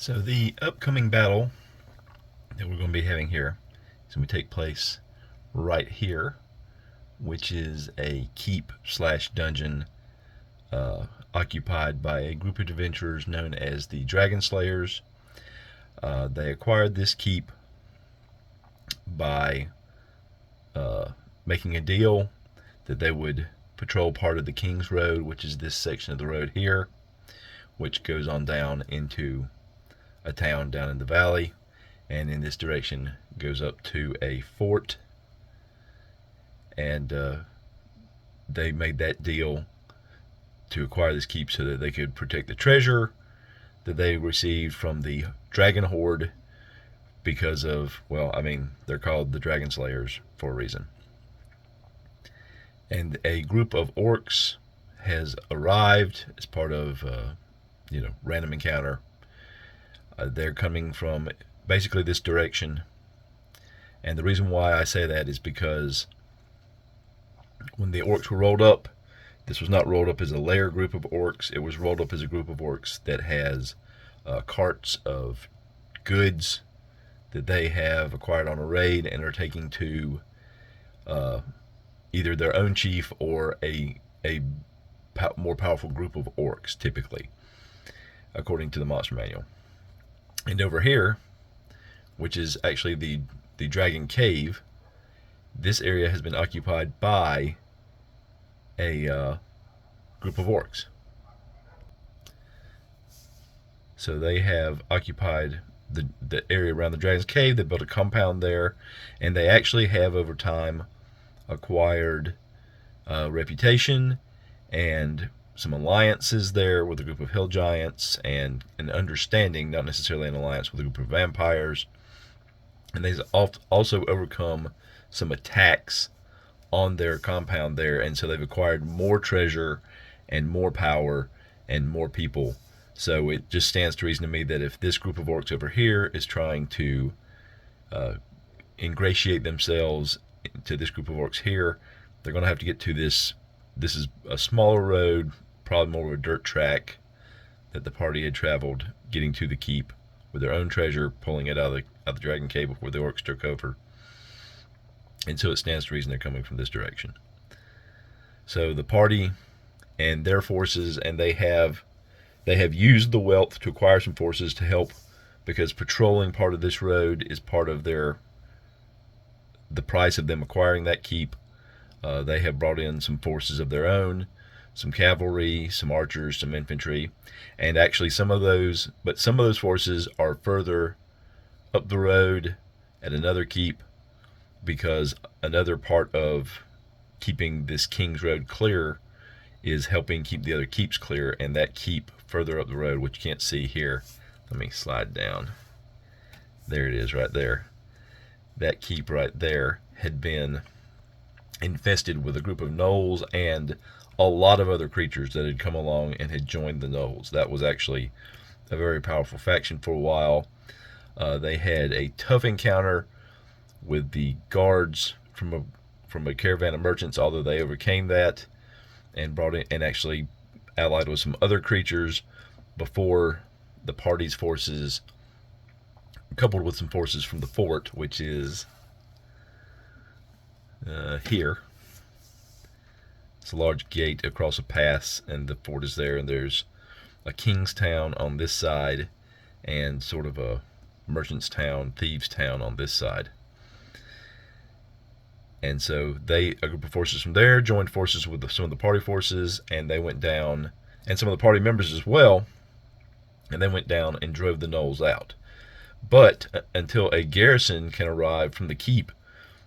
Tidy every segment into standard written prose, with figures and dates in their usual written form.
So the upcoming battle that we're going to be having here is going to take place right here, which is a keep slash dungeon occupied by a group of adventurers known as the Dragon Slayers. They acquired this keep by making a deal that they would patrol part of the King's Road, which is this section of the road here, which goes on down into a town down in the valley, and in this direction goes up to a fort. And they made that deal to acquire this keep so that they could protect the treasure that they received from the dragon horde, because of, well, I mean, they're called the Dragon Slayers for a reason. And a group of orcs has arrived as part of random encounter. They're coming from basically this direction, and the reason why I say that is because when the orcs were rolled up, this was not rolled up as a lair group of orcs. It was rolled up as a group of orcs that has carts of goods that they have acquired on a raid and are taking to either their own chief or a more powerful group of orcs, typically, according to the monster manual. And over here, which is actually the Dragon Cave, this area has been occupied by a group of orcs. So they have occupied the area around the Dragon's Cave. They built a compound there, and they actually have over time acquired reputation and some alliances there with a group of hill giants, and an understanding, not necessarily an alliance, with a group of vampires. And they've also overcome some attacks on their compound there, and so they've acquired more treasure and more power and more people. So it just stands to reason to me that if this group of orcs over here is trying to ingratiate themselves to this group of orcs here, they're going to have to get to this. This is a smaller road, probably more of a dirt track that the party had traveled, getting to the keep with their own treasure, pulling it out of the Dragon Cave before the orcs took over. And so it stands to reason they're coming from this direction. So the party and their forces, and they have used the wealth to acquire some forces to help, because patrolling part of this road is part of the price of them acquiring that keep. They have brought in some forces of their own, some cavalry, some archers, some infantry, and actually some of those forces are further up the road at another keep, because another part of keeping this King's Road clear is helping keep the other keeps clear, and that keep further up the road, which you can't see here. Let me slide down. There it is right there. That keep right there had been infested with a group of gnolls and a lot of other creatures that had come along and had joined the gnolls. That was actually a very powerful faction for a while. They had a tough encounter with the guards from a caravan of merchants, although they overcame that and brought in and actually allied with some other creatures before the party's forces, coupled with some forces from the fort, which is here. It's a large gate across a pass, and the fort is there, and there's a king's town on this side and sort of a merchant's town, thieves' town on this side. And so a group of forces from there joined forces with some of the party forces, and they went down, and some of the party members as well, and they went down and drove the gnolls out. But until a garrison can arrive from the keep,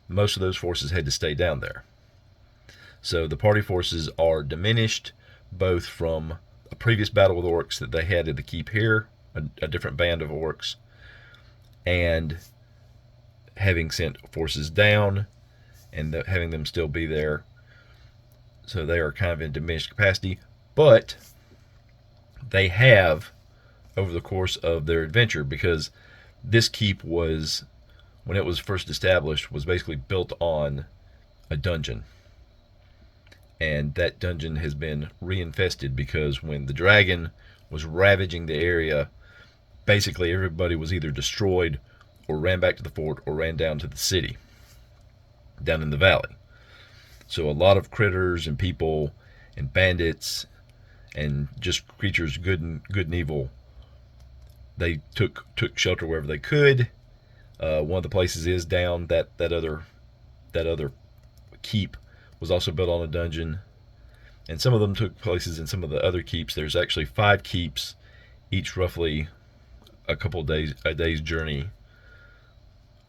most of those forces had to stay down there. So the party forces are diminished, both from a previous battle with orcs that they had at the keep here, a different band of orcs, and having sent forces down and having them still be there. So they are kind of in diminished capacity, but they have, over the course of their adventure, because this keep was, when it was first established, was basically built on a dungeon. And that dungeon has been reinfested, because when the dragon was ravaging the area, basically everybody was either destroyed or ran back to the fort or ran down to the city down in the valley. So a lot of critters and people and bandits and just creatures good and evil, they took shelter wherever they could. One of the places is down that other keep was also built on a dungeon, and some of them took places in some of the other keeps. There's actually 5 keeps, each roughly a day's journey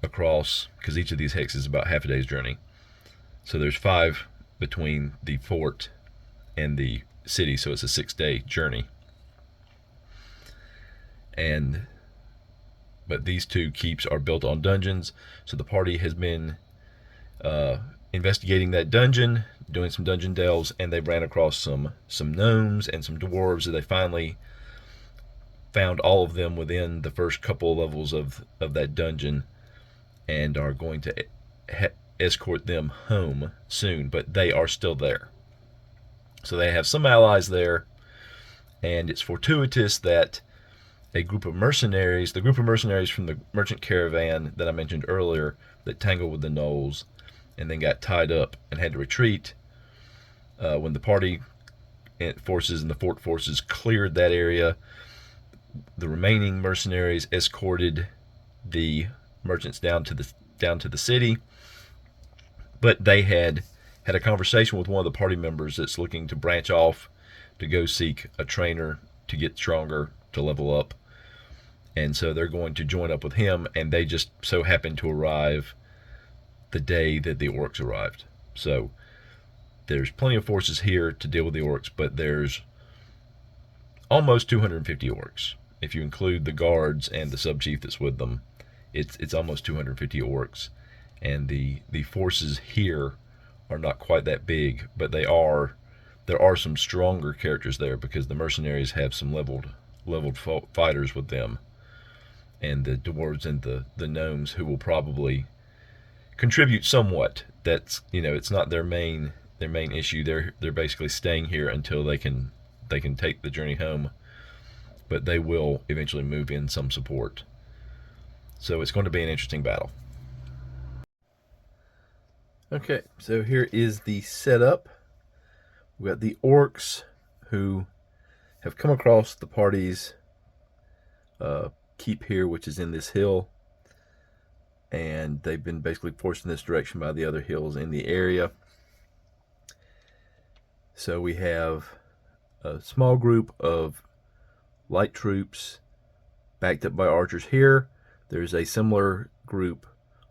across, because each of these hexes is about half a day's journey. So there's 5 between the fort and the city, so it's a 6-day journey. But these 2 keeps are built on dungeons, so the party has been investigating that dungeon, doing some dungeon delves, and they ran across some gnomes and some dwarves that they finally found all of them within the first couple of levels of that dungeon, and are going to escort them home soon, but they are still there. So they have some allies there, and it's fortuitous that the group of mercenaries from the merchant caravan that I mentioned earlier that tangled with the gnolls and then got tied up and had to retreat, when the party forces and the fort forces cleared that area, the remaining mercenaries escorted the merchants down to the city. But they had a conversation with one of the party members that's looking to branch off to go seek a trainer to get stronger, to level up. And so they're going to join up with him, and they just so happened to arrive the day that the orcs arrived. So there's plenty of forces here to deal with the orcs, but there's almost 250 orcs. If you include the guards and the sub-chief that's with them, it's almost 250 orcs. And the forces here are not quite that big, but there are some stronger characters there, because the mercenaries have some leveled fighters with them, and the dwarves and the gnomes, who will probably contribute somewhat. That's, it's not their main issue. They're basically staying here until they can take the journey home, but they will eventually move in some support. So it's going to be an interesting battle. Okay, so here is the setup. We've got the orcs, who have come across the party's keep here, which is in this hill, and they've been basically forced in this direction by the other hills in the area. So we have a small group of light troops backed up by archers here. There's a similar group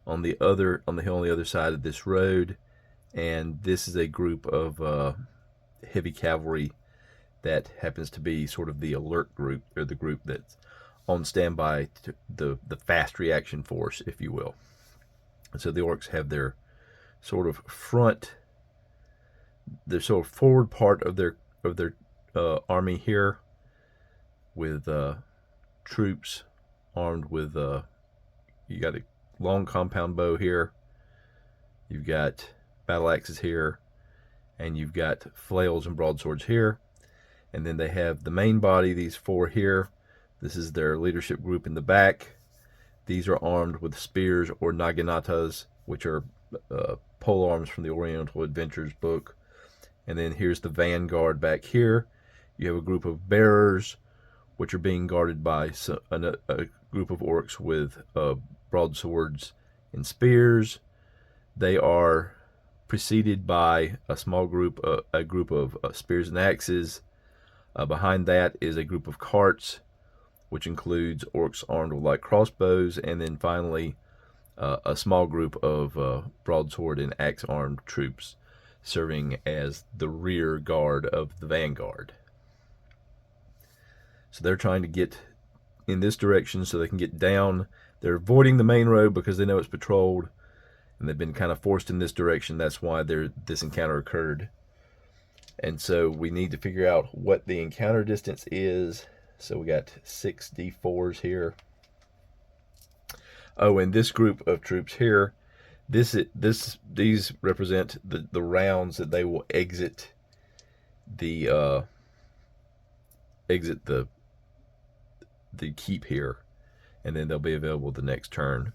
on the hill on the other side of this road, and this is a group of heavy cavalry that happens to be sort of the alert group, or the group that's on standby, the fast reaction force, if you will. And so the orcs have their sort of forward part of their army here, with troops armed with you got a long compound bow here, you've got battle axes here, and you've got flails and broadswords here. And then they have the main body, these 4 here. This is their leadership group in the back. These are armed with spears, or naginatas, which are pole arms from the Oriental Adventures book. And then here's the vanguard back here. You have a group of bearers, which are being guarded by a group of orcs with broadswords and spears. They are preceded by a small group, a group of spears and axes. Behind that is a group of carts, which includes orcs armed with light crossbows, and then finally a small group of broadsword and axe-armed troops, serving as the rear guard of the vanguard. So they're trying to get in this direction so they can get down. They're avoiding the main road because they know it's patrolled, and they've been kind of forced in this direction. That's why this encounter occurred. And so we need to figure out what the encounter distance is. So we got 6 D4s here. Oh, and this group of troops here, these represent the rounds that they will exit the the keep here, and then they'll be available the next turn.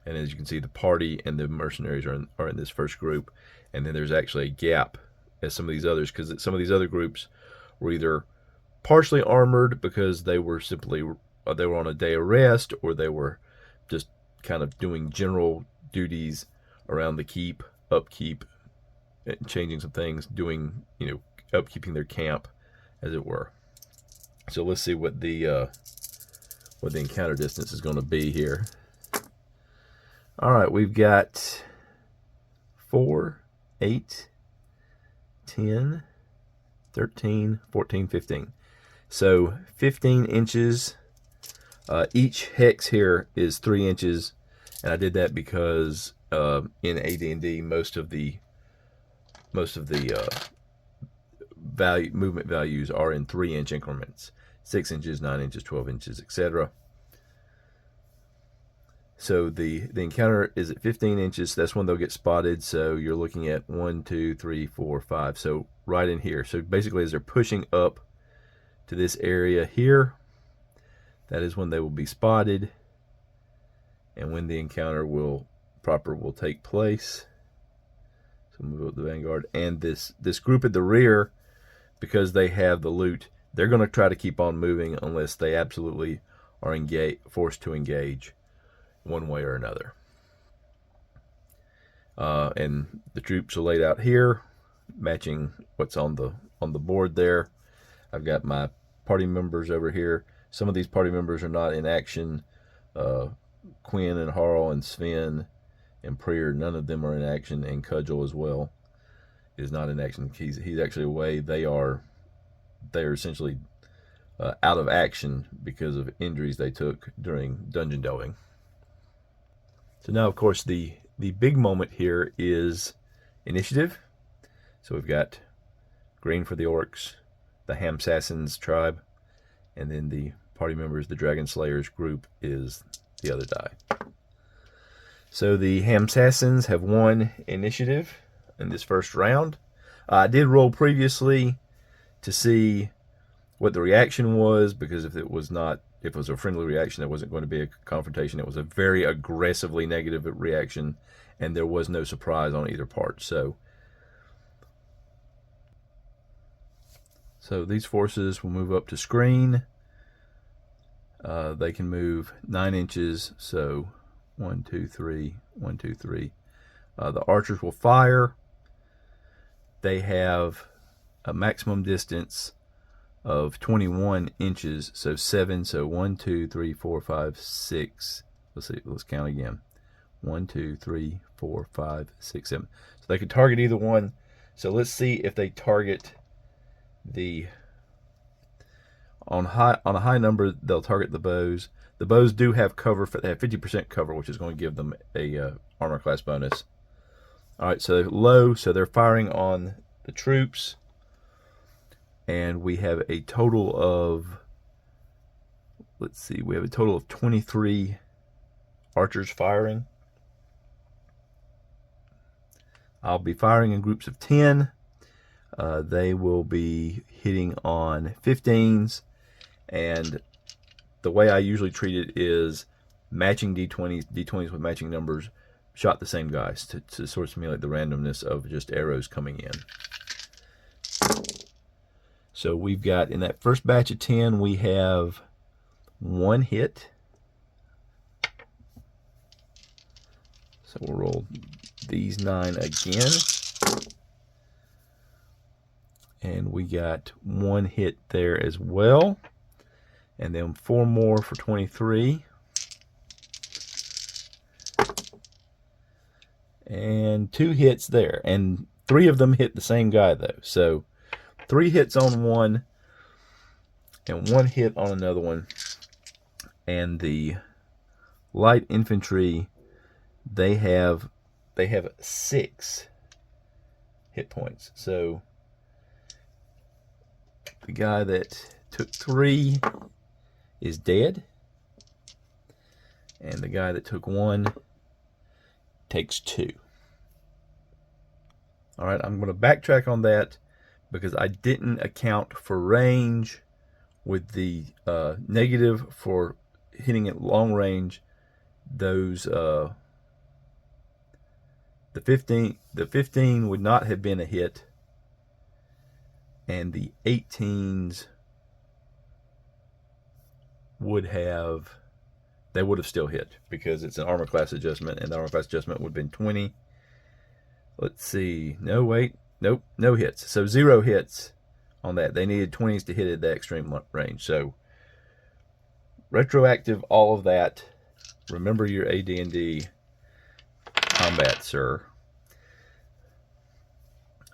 And as you can see, the party and the mercenaries are in this first group, and then there's actually a gap as some of these others, because some of these other groups were either partially armored because they were on a day of rest, or they were just kind of doing general duties around the keep, upkeep, changing some things, doing, upkeeping their camp, as it were. So let's see what the encounter distance is going to be here. All right, we've got 4, 8, 10, 13, 14, 15. So 15 inches. Each hex here is 3 inches, and I did that because in AD&D most of the movement values are in 3-inch increments: 6 inches, 9 inches, 12 inches, etc. So the encounter is at 15 inches. That's when they'll get spotted. So you're looking at 1, 2, 3, 4, 5. So right in here. So basically, as they're pushing up to this area here, that is when they will be spotted, and when the encounter will take place. So move up the vanguard, and this group at the rear, because they have the loot, they're going to try to keep on moving unless they absolutely are forced to engage one way or another. And the troops are laid out here, matching what's on the board there. I've got my party members over here. Some of these party members are not in action. Quinn and Harl and Sven and Prier, none of them are in action, and Cudgel as well is not in action. He's actually away. They are essentially out of action because of injuries they took during dungeon delving. So now, of course, the big moment here is initiative. So we've got green for the orcs, the Hamssassins tribe, and then the party members, the Dragon Slayers group, is the other die. So the Hamssassins have won initiative in this first round. I did roll previously to see what the reaction was, because if it was a friendly reaction, there wasn't going to be a confrontation. It was a very aggressively negative reaction, and there was no surprise on either part. So these forces will move up to screen. They can move 9 inches, so 1, 2, 3, 1, 2, 3. The archers will fire. They have a maximum distance of 21 inches, so 7. So 1, 2, 3, 4, 5, 6. Let's count again. 1, 2, 3, 4, 5, 6, 7. So they could target either one. So let's see if they target on a high number. They'll target the bows. The bows do have cover. They have 50% cover, which is going to give them a armor class bonus. All right, so low. So they're firing on the troops. And we have a total of, we have a total of 23 archers firing. I'll be firing in groups of 10. They will be hitting on 15s. And the way I usually treat it is matching D20s with matching numbers, shot the same guys to sort of simulate the randomness of just arrows coming in. So we've got, in that first batch of 10, we have 1 hit. So we'll roll these 9 again. And we got 1 hit there as well. And then 4 more for 23. And 2 hits there. And 3 of them hit the same guy, though. So 3 hits on one, and 1 hit on another one. And the light infantry, they have 6 hit points. So the guy that took 3 is dead, and the guy that took 1 takes 2. All right, I'm going to backtrack on that, because I didn't account for range with the negative for hitting at long range. Those the 15 would not have been a hit, and the 18s would have still hit because it's an armor class adjustment, and the armor class adjustment would have been 20. Let's see. No, wait. Nope. No hits. So 0 hits on that. They needed 20s to hit at that extreme range. So retroactive all of that. Remember your AD&D combat, sir.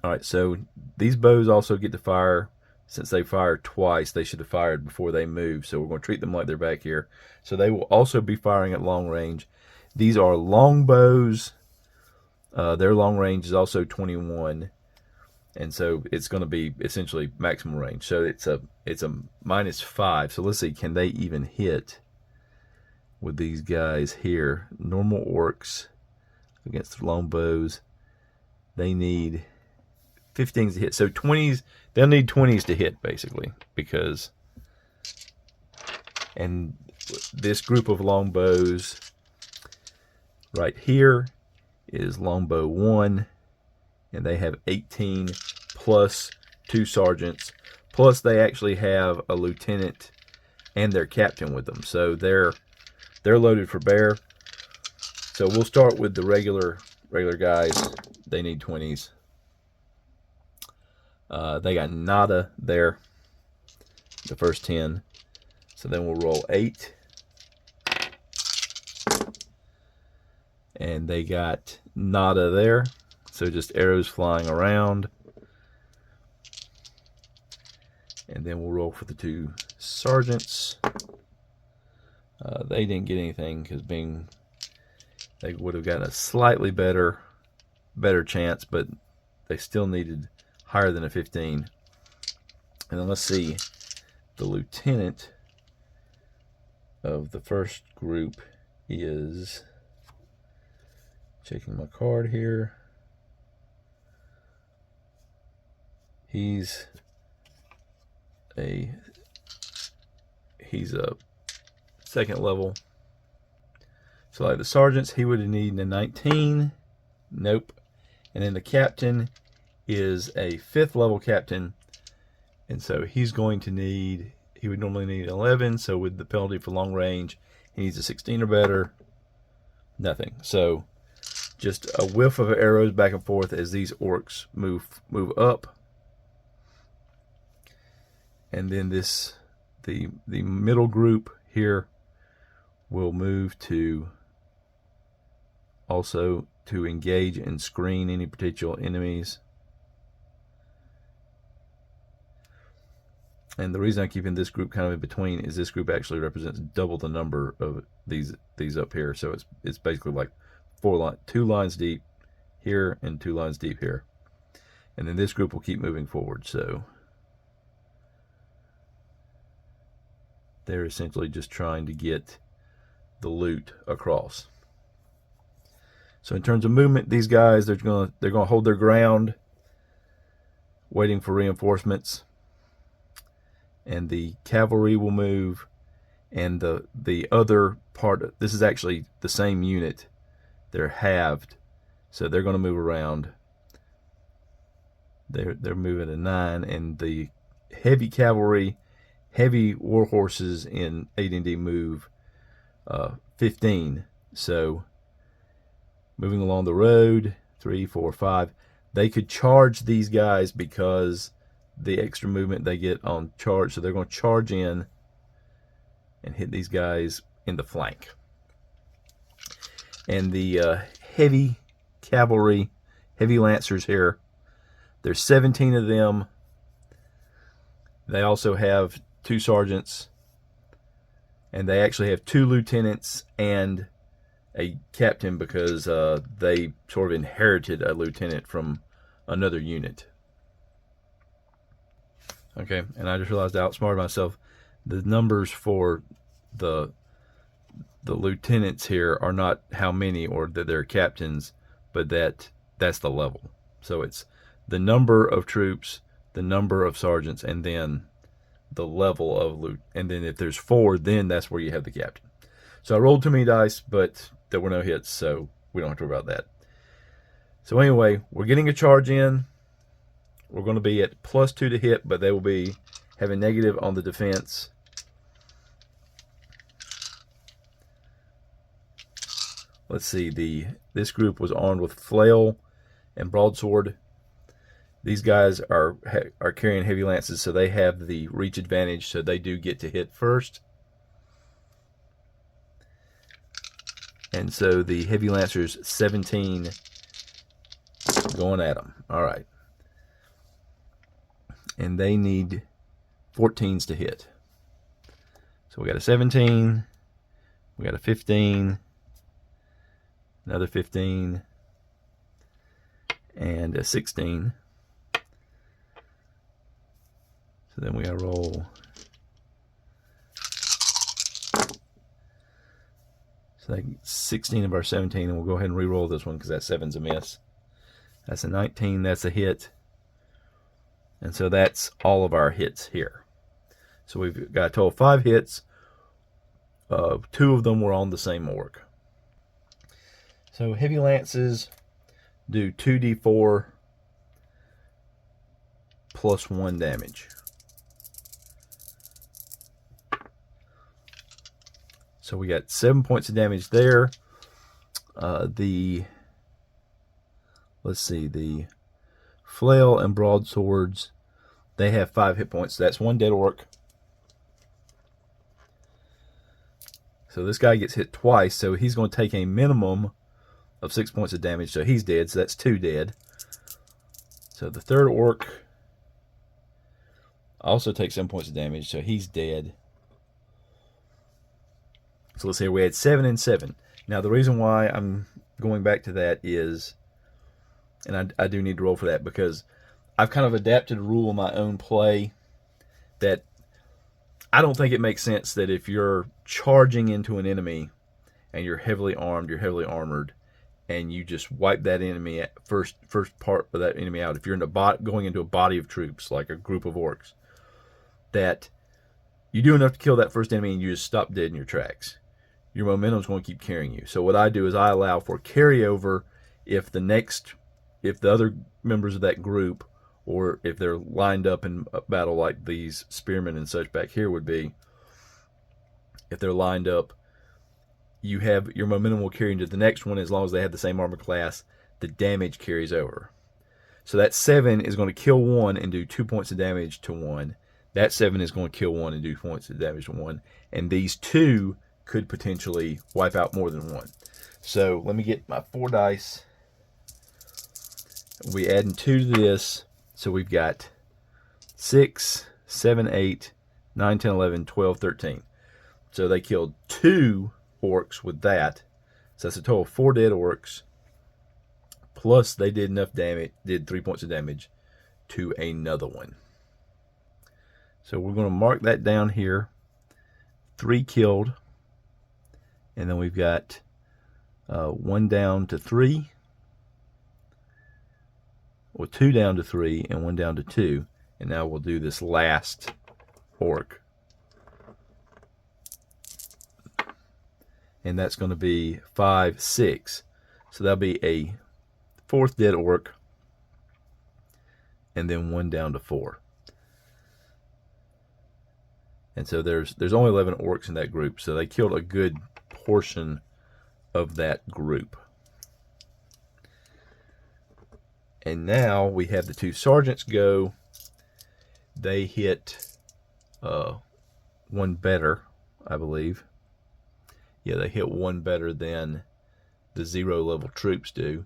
Alright, so these bows also get to fire. Since they fired twice, they should have fired before they moved. So we're going to treat them like they're back here. So they will also be firing at long range. These are long bows. Their long range is also 21. And so it's going to be essentially maximum range. So it's a -5. So let's see, can they even hit with these guys here? Normal orcs against the long bows. They need 15s to hit. So 20s, they'll need 20s to hit basically, because, and this group of long bows right here is longbow 1, and they have 18 plus 2 sergeants, plus they actually have a lieutenant and their captain with them, so they're loaded for bear. So we'll start with the regular guys. They need 20s. They got nada there, the first 10. So then we'll roll 8. And they got nada there. So just arrows flying around. And then we'll roll for the 2 sergeants. They didn't get anything because they would have gotten a slightly better chance, but they still needed higher than a 15. And then let's see, the lieutenant of the first group is, checking my card here, he's a second level. So like the sergeants, he would have needed a 19. Nope. And then the captain is a 5th level captain, and so he's going to need, he would normally need 11, so with the penalty for long range he needs a 16 or better. Nothing. So just a whiff of arrows back and forth as these orcs move up. And then the middle group here will move to also to engage and screen any potential enemies. And the reason I'm keeping this group kind of in between is this group actually represents double the number of these up here. So it's basically like 2 lines deep here and 2 lines deep here. And then this group will keep moving forward. So they're essentially just trying to get the loot across. So in terms of movement, these guys, they're gonna hold their ground, waiting for reinforcements. And the cavalry will move, and the other part, this is actually the same unit, they're halved, so they're going to move around. They're moving a 9, and the heavy cavalry, heavy war horses in AD&D move 15. So moving along the road, 3, 4, 5, they could charge these guys because the extra movement they get on charge, so they're going to charge in and hit these guys in the flank. And the heavy cavalry, heavy lancers here, there's 17 of them. They also have 2 sergeants, and they actually have 2 lieutenants and a captain because they sort of inherited a lieutenant from another unit. Okay, and I just realized I outsmarted myself. The numbers for the lieutenants here are not how many or that they're captains, but that's the level. So it's the number of troops, the number of sergeants, and then the level of loot. And then if there's 4, then that's where you have the captain. So I rolled too many dice, but there were no hits, so we don't have to worry about that. So anyway, we're getting a charge in. We're going to be at +2 to hit, but they will be having negative on the defense. Let's see, this group was armed with flail and broadsword. These guys are carrying heavy lances, so they have the reach advantage, so they do get to hit first. And so the heavy lancers, 17 going at them. All right. And they need 14s to hit. So we got a 17, we got a 15, another 15, and a 16. So then we gotta roll. So that 16 of our 17, and we'll go ahead and re-roll this one because that 7's a miss. That's a 19, that's a hit. And so that's all of our hits here. So we've got a total of 5 hits. 2 of them were on the same orc. So heavy lances do 2d4 plus 1 damage. So we got 7 points of damage there. Let's see, the flail and broadswords, they have 5 hit points. So that's 1 dead orc. So this guy gets hit twice, so he's going to take a minimum of 6 points of damage. So he's dead, so that's 2 dead. So the third orc also takes 7 points of damage, so he's dead. So let's see, we had 7 and 7. Now the reason why I'm going back to that is, and I do need to roll for that, because I've kind of adapted a rule in my own play that I don't think it makes sense that if you're charging into an enemy and you're heavily armed, you're heavily armored, and you just wipe that enemy at first part of that enemy out. If you're going into a body of troops, like a group of orcs, that you do enough to kill that first enemy and you just stop dead in your tracks. Your momentum's going to keep carrying you. So what I do is I allow for carryover if the other members of that group, or if they're lined up in a battle like these spearmen and such back here would be, if they're lined up, you have your momentum will carry into the next one as long as they have the same armor class. The damage carries over. So that 7 is going to kill 1 and do 2 points of damage to 1. That 7 is going to kill 1 and do 2 points of damage to 1. And these 2 could potentially wipe out more than 1. So let me get my 4 dice. We adding 2 to this. So we've got 6, 7, 8, 9, 10, 11, 12, 13. So they killed 2 orcs with that. So that's a total of 4 dead orcs. Plus they did enough damage, did 3 points of damage to another one. So we're going to mark that down here. 3 killed. And then we've got 1 down to 3. Well, 2 down to 3 and 1 down to 2. And now we'll do this last orc. And that's going to be 5, 6. So that'll be a 4th dead orc. And then 1 down to 4. And so there's only 11 orcs in that group. So they killed a good portion of that group. And now we have the 2 sergeants go. They hit 1 better, I believe. Yeah, they hit 1 better than the 0 level troops do.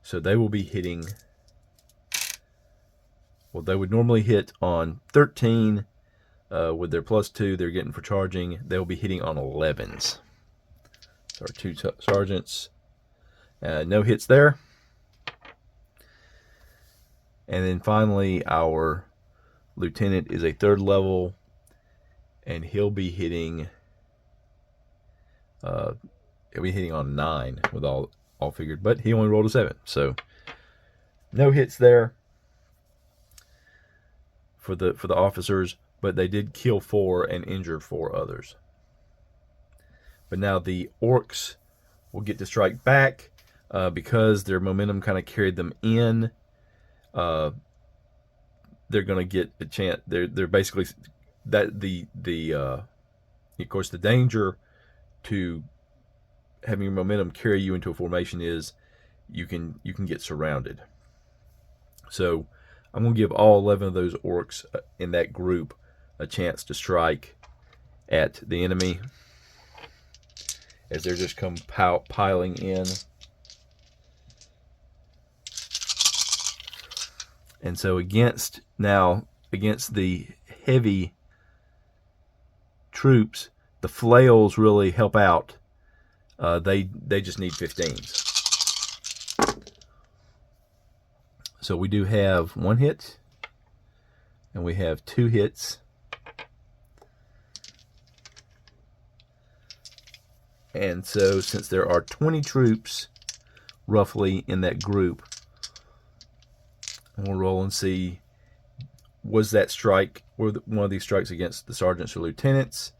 So they will be hitting, well, they would normally hit on 13 with their +2 they're getting for charging. They'll be hitting on 11s. So our 2 sergeants, no hits there. And then finally, our lieutenant is a 3rd level, and he'll be hitting on 9 with all figured, but he only rolled a 7, so no hits there for the officers. but they did kill 4 and injure 4 others. But now the orcs will get to strike back because their momentum kind of carried them in. They're going to get a chance. They're basically that of course the danger to having your momentum carry you into a formation is you can get surrounded. So I'm going to give all 11 of those orcs in that group a chance to strike at the enemy as they're just come piling in. And so against the heavy troops, the flails really help out. They just need 15s. So we do have 1 hit, and we have 2 hits. And so since there are 20 troops roughly in that group, we'll roll and see, was that strike, were one of these strikes against the sergeants or lieutenants?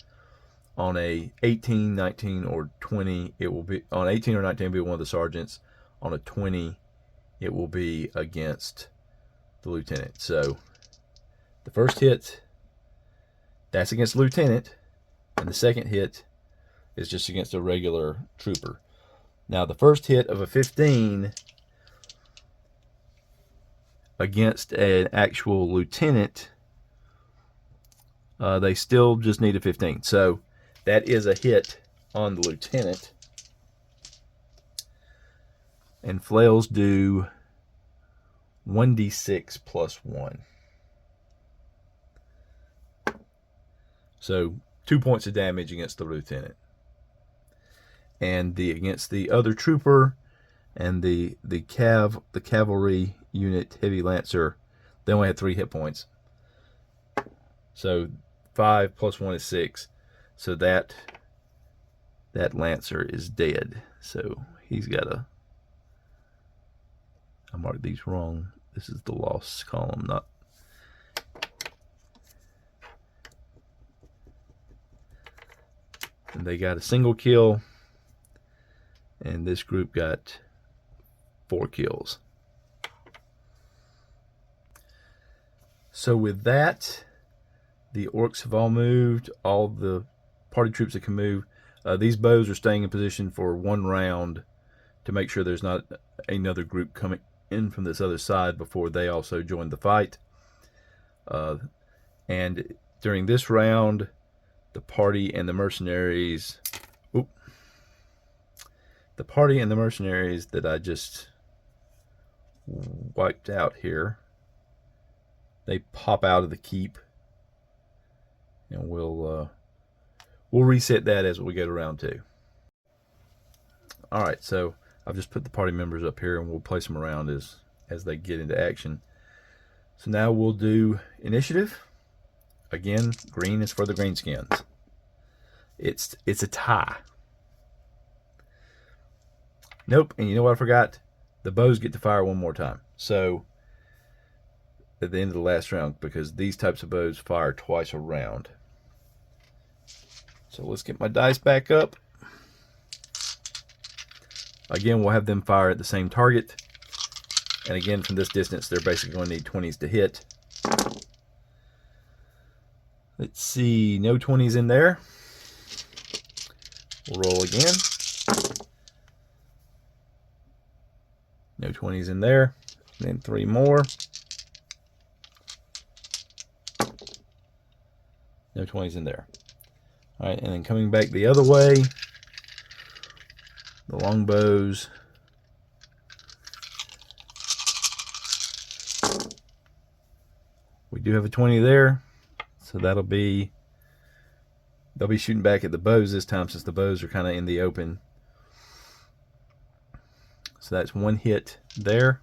On a 18, 19, or 20, it will be, on 18 or 19, it'll be one of the sergeants. On a 20, it will be against the lieutenant. So the first hit, that's against the lieutenant, and the second hit is just against a regular trooper. Now the first hit of a 15 against an actual lieutenant, they still just need a 15. So that is a hit on the lieutenant. And flails do 1d6 plus 1. So 2 points of damage against the lieutenant. And against the other trooper and the cavalry unit heavy lancer, they only had 3 hit points. So 5 plus 1 is 6. So that lancer is dead. So he's got a, I marked these wrong. This is the loss column, not. And they got a single kill. And this group got 4 kills. So with that, the orcs have all moved. All the party troops that can move. These bows are staying in position for 1 round to make sure there's not another group coming in from this other side before they also join the fight. And during this round, the party and the mercenaries. The party and the mercenaries that I just wiped out here, they pop out of the keep, and we'll reset that as we go to round 2. All right, so I've just put the party members up here, and we'll place them around as they get into action. So now we'll do initiative. Again, green is for the greenskins. It's a tie. Nope, and you know what I forgot? The bows get to fire 1 more time. So at the end of the last round, because these types of bows fire twice a round. So let's get my dice back up. Again, we'll have them fire at the same target. And again, from this distance, they're basically going to need 20s to hit. Let's see, no 20s in there. We'll roll again. No 20s in there. And then 3 more. No 20s in there. All right, and then coming back the other way, the longbows. We do have a 20 there, so they'll be shooting back at the bows this time, since the bows are kind of in the open. So that's 1 hit there.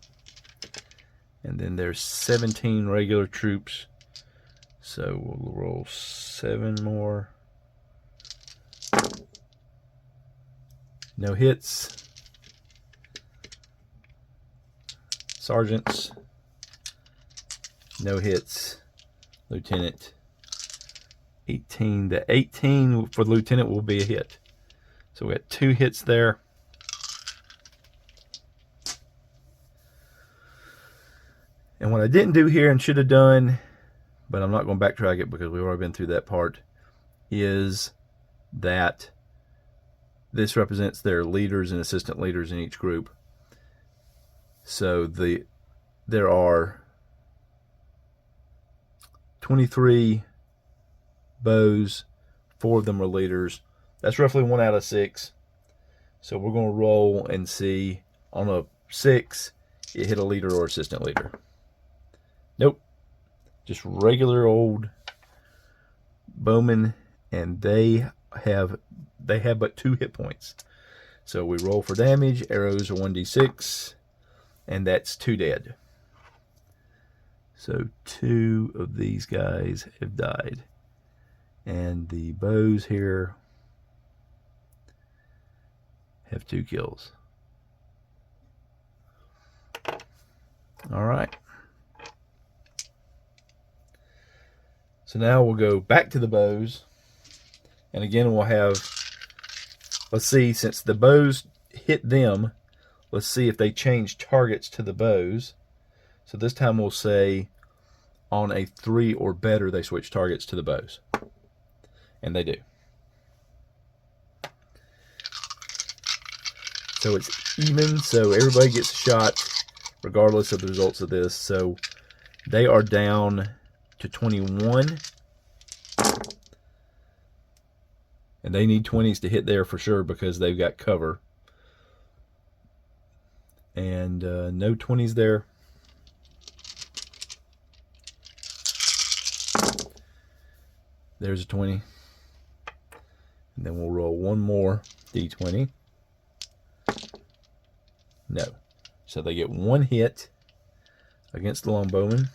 And then there's 17 regular troops. So we'll roll 7 more. No hits. Sergeants. No hits. Lieutenant. 18. The 18 for the lieutenant will be a hit. So we got 2 hits there. And what I didn't do here and should have done, but I'm not going to backtrack it because we've already been through that part, is that this represents their leaders and assistant leaders in each group. So there are 23 bows, 4 of them are leaders. That's roughly 1 out of 6. So we're going to roll and see. On a 6, it hit a leader or assistant leader. Nope. Just regular old bowmen, and they have but 2 hit points. So we roll for damage. Arrows are 1d6, and that's 2 dead. So 2 of these guys have died. And the bows here have 2 kills. All right. So now we'll go back to the bows. And again, we'll have, let's see, since the bows hit them, let's see if they change targets to the bows. So this time we'll say on a 3 or better, they switch targets to the bows. And they do. So it's even, so everybody gets a shot regardless of the results of this. So they are down to 21. And they need 20s to hit there for sure because they've got cover. And no 20s there. There's a 20. And then we'll roll one more d20. No. So they get 1 hit against the longbowmen.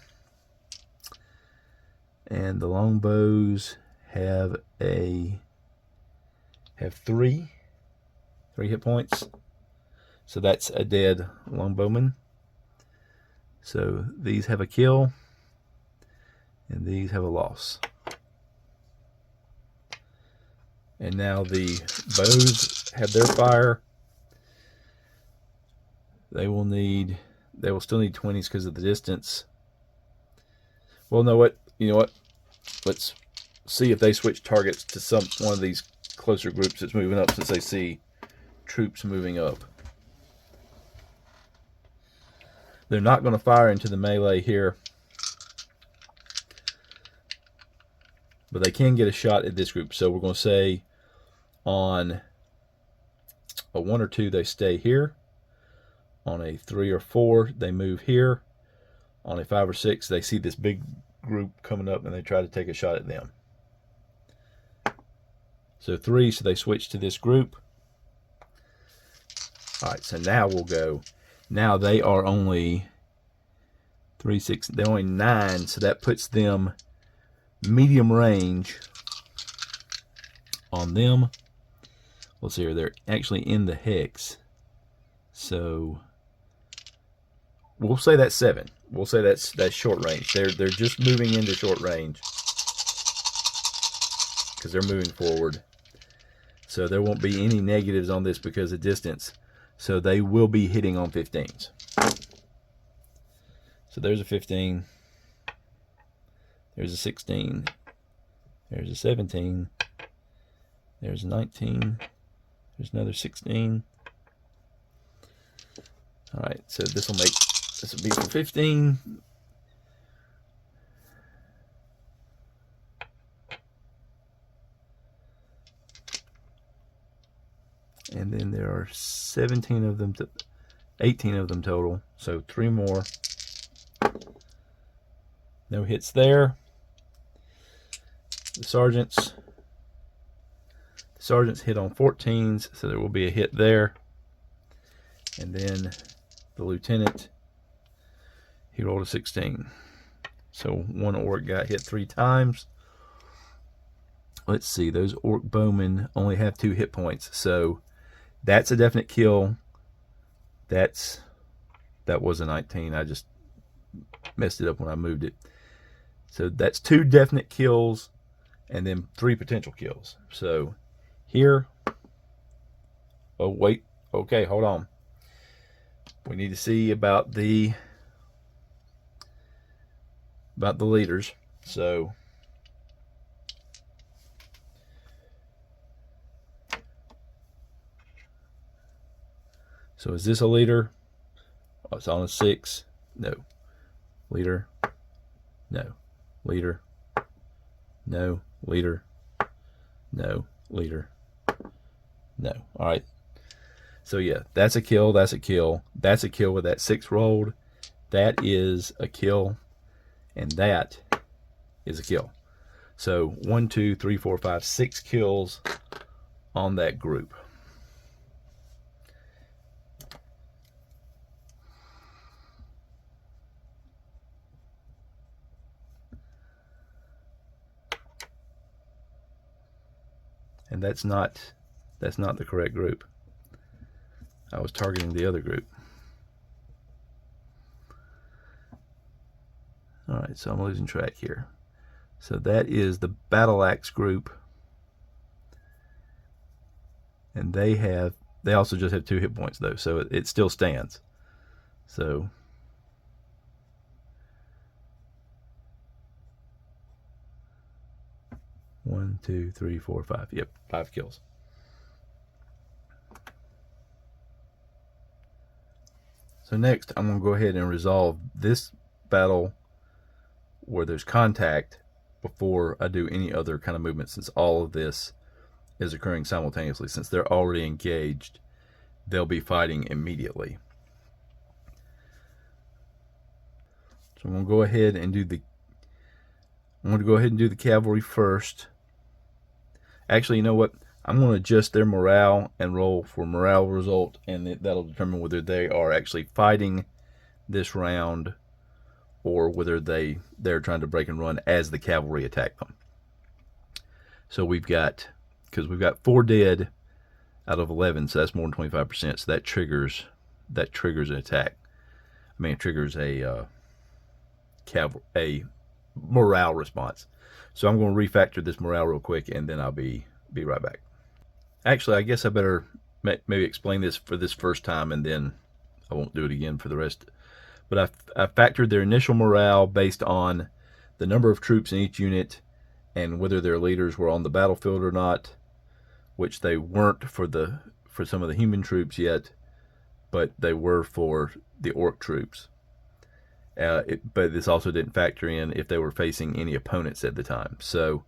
And the longbows have 3 hit points. So that's a dead longbowman. So these have a kill, and these have a loss. And now the bows have their fire. They will still need 20s because of the distance. Well, you know what? Let's see if they switch targets to one of these closer groups that's moving up, since they see troops moving up. They're not going to fire into the melee here, but they can get a shot at this group. So we're going to say on a 1 or 2 they stay here. On a 3 or 4 they move here. On a 5 or 6 they see this big group coming up and they try to take a shot at them. So 3, so they switch to this group. Alright, so now we'll go. Now they are only 3, 6, they're only 9, so that puts them medium range on them. Let's see here, they're actually in the hex. So we'll say that's 7. We'll say that's short range. They're just moving into short range because they're moving forward. So there won't be any negatives on this because of distance. So they will be hitting on 15s. So there's a 15. There's a 16. There's a 17. There's a 19. There's another 16. All right, so this will be for 15. And then there are 17 of them, 18 of them total. So 3 more. No hits there. The sergeants hit on 14s, so there will be a hit there. And then the lieutenant, he rolled a 16. So 1 orc got hit 3 times. Let's see, those orc bowmen only have 2 hit points, so that's a definite kill. That was a 19. I just messed it up when I moved it. So that's 2 definite kills, and then 3 potential kills. So here, oh wait, okay, hold on. We need to see about the leaders. So is this a leader? Oh, it's on a 6. No. Leader. No. Leader. No. Leader. No. Leader. No. All right. So yeah, that's a kill. That's a kill. That's a kill with that 6 rolled. That is a kill. And that is a kill. So 1, 2, 3, 4, 5, 6 kills on that group. And that's not the correct group. I was targeting the other group. All right, so I'm losing track here. So that is the Battle Axe group. And they also just have 2 hit points though, so it still stands. So one, 2, 3, 4, 5. Yep, 5 kills. So next, I'm going to go ahead and resolve this battle where there's contact before I do any other kind of movement, since all of this is occurring simultaneously. Since they're already engaged, they'll be fighting immediately. So I'm going to go ahead and do the cavalry first. Actually, you know what? I'm going to adjust their morale and roll for morale result, and that'll determine whether they are actually fighting this round or whether they're trying to break and run as the cavalry attack them. So because we've got 4 dead out of 11, so that's more than 25%. So that triggers an attack. I mean, it triggers a morale response. So I'm going to refactor this morale real quick, and then I'll be right back. Actually, I guess I better maybe explain this for this first time, and then I won't do it again for the rest. But I factored their initial morale based on the number of troops in each unit and whether their leaders were on the battlefield or not, which they weren't for some of the human troops yet, but they were for the orc troops. But this also didn't factor in if they were facing any opponents at the time. So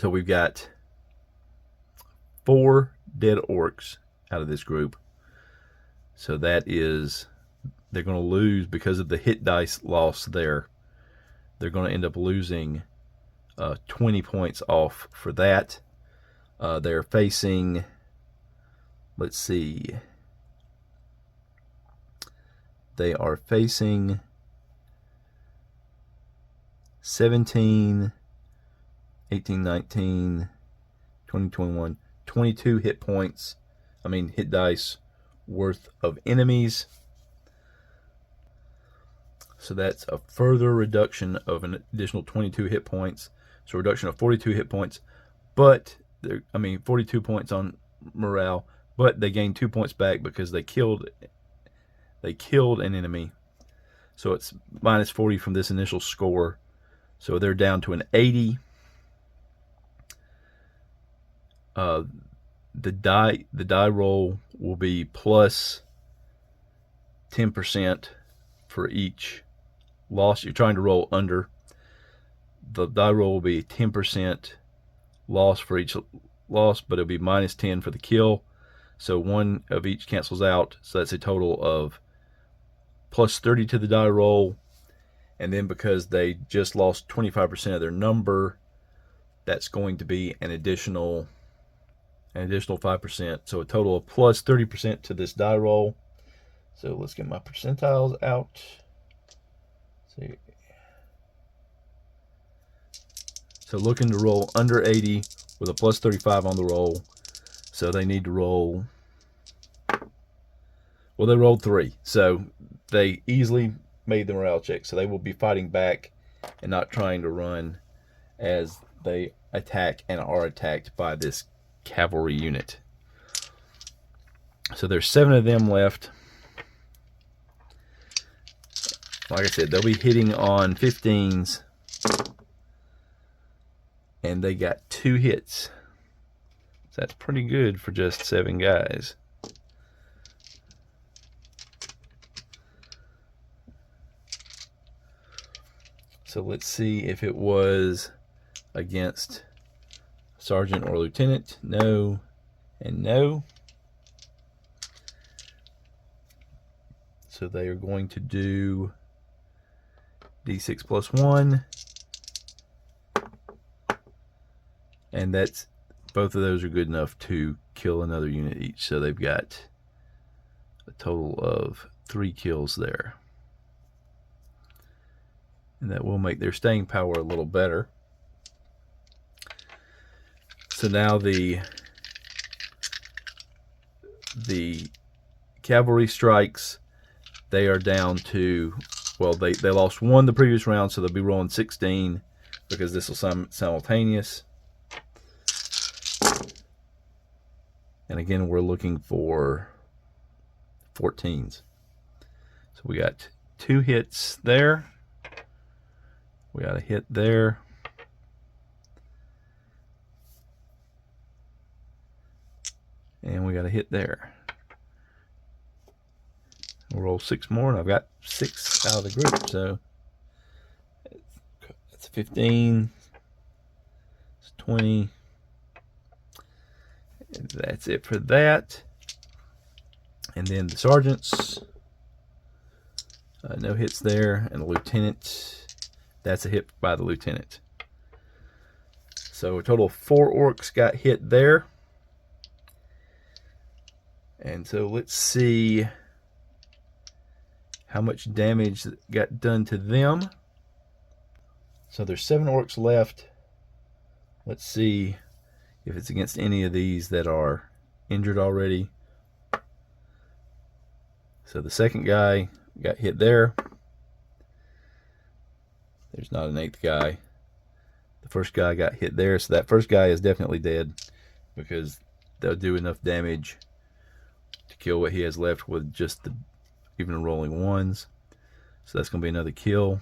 we've got 4 dead orcs out of this group. So that is, they're going to lose because of the hit dice loss there. They're going to end up losing 20 points off for that. They're facing, let's see, they are facing 17, 18, 19, 20, 21, 22 hit points. I mean, hit dice worth of enemies. So that's a further reduction of an additional 22 hit points. So a reduction of 42 hit points. But, 42 points on morale. But they gained 2 points back because they killed an enemy. So it's minus 40 from this initial score. So they're down to an 80. The die roll will be plus 10% for each loss. You're trying to roll under. The die roll will be 10% loss for each loss, but it'll be minus 10 for the kill. So one of each cancels out. So that's a total of plus 30 to the die roll. And then because they just lost 25% of their number, that's going to be an additional 5%. So a total of plus 30% to this die roll. So let's get my percentiles out. Let's see. So looking to roll under 80 with a plus 35 on the roll. So they need to roll, well, they rolled 3. So they easily made the morale check. So they will be fighting back and not trying to run as they attack and are attacked by this cavalry unit. So there's 7 of them left. Like I said, they'll be hitting on 15s. And they got 2 hits. So that's pretty good for just 7 guys. So let's see if it was against sergeant or lieutenant. No and no. So they are going to do D6 plus 1. And that's, both of those are good enough to kill another unit each. So they've got a total of 3 kills there. And that will make their staying power a little better. So now the cavalry strikes, they are down to, well, they lost 1 the previous round, so they'll be rolling 16 because this will simultaneous. And again, we're looking for 14s. So we got 2 hits there. We got a hit there. And we got a hit there. We'll roll 6 more, and I've got 6 out of the group. So that's 15. It's 20. And that's it for that. And then the sergeants, no hits there. And the lieutenant, that's a hit by the lieutenant. So a total of 4 orcs got hit there. And so let's see how much damage got done to them. So there's 7 orcs left. Let's see if it's against any of these that are injured already. So the second guy got hit there. There's not an 8th guy. The first guy got hit there, so that first guy is definitely dead because they'll do enough damage to kill what he has left with just the even rolling 1s. So that's going to be another kill.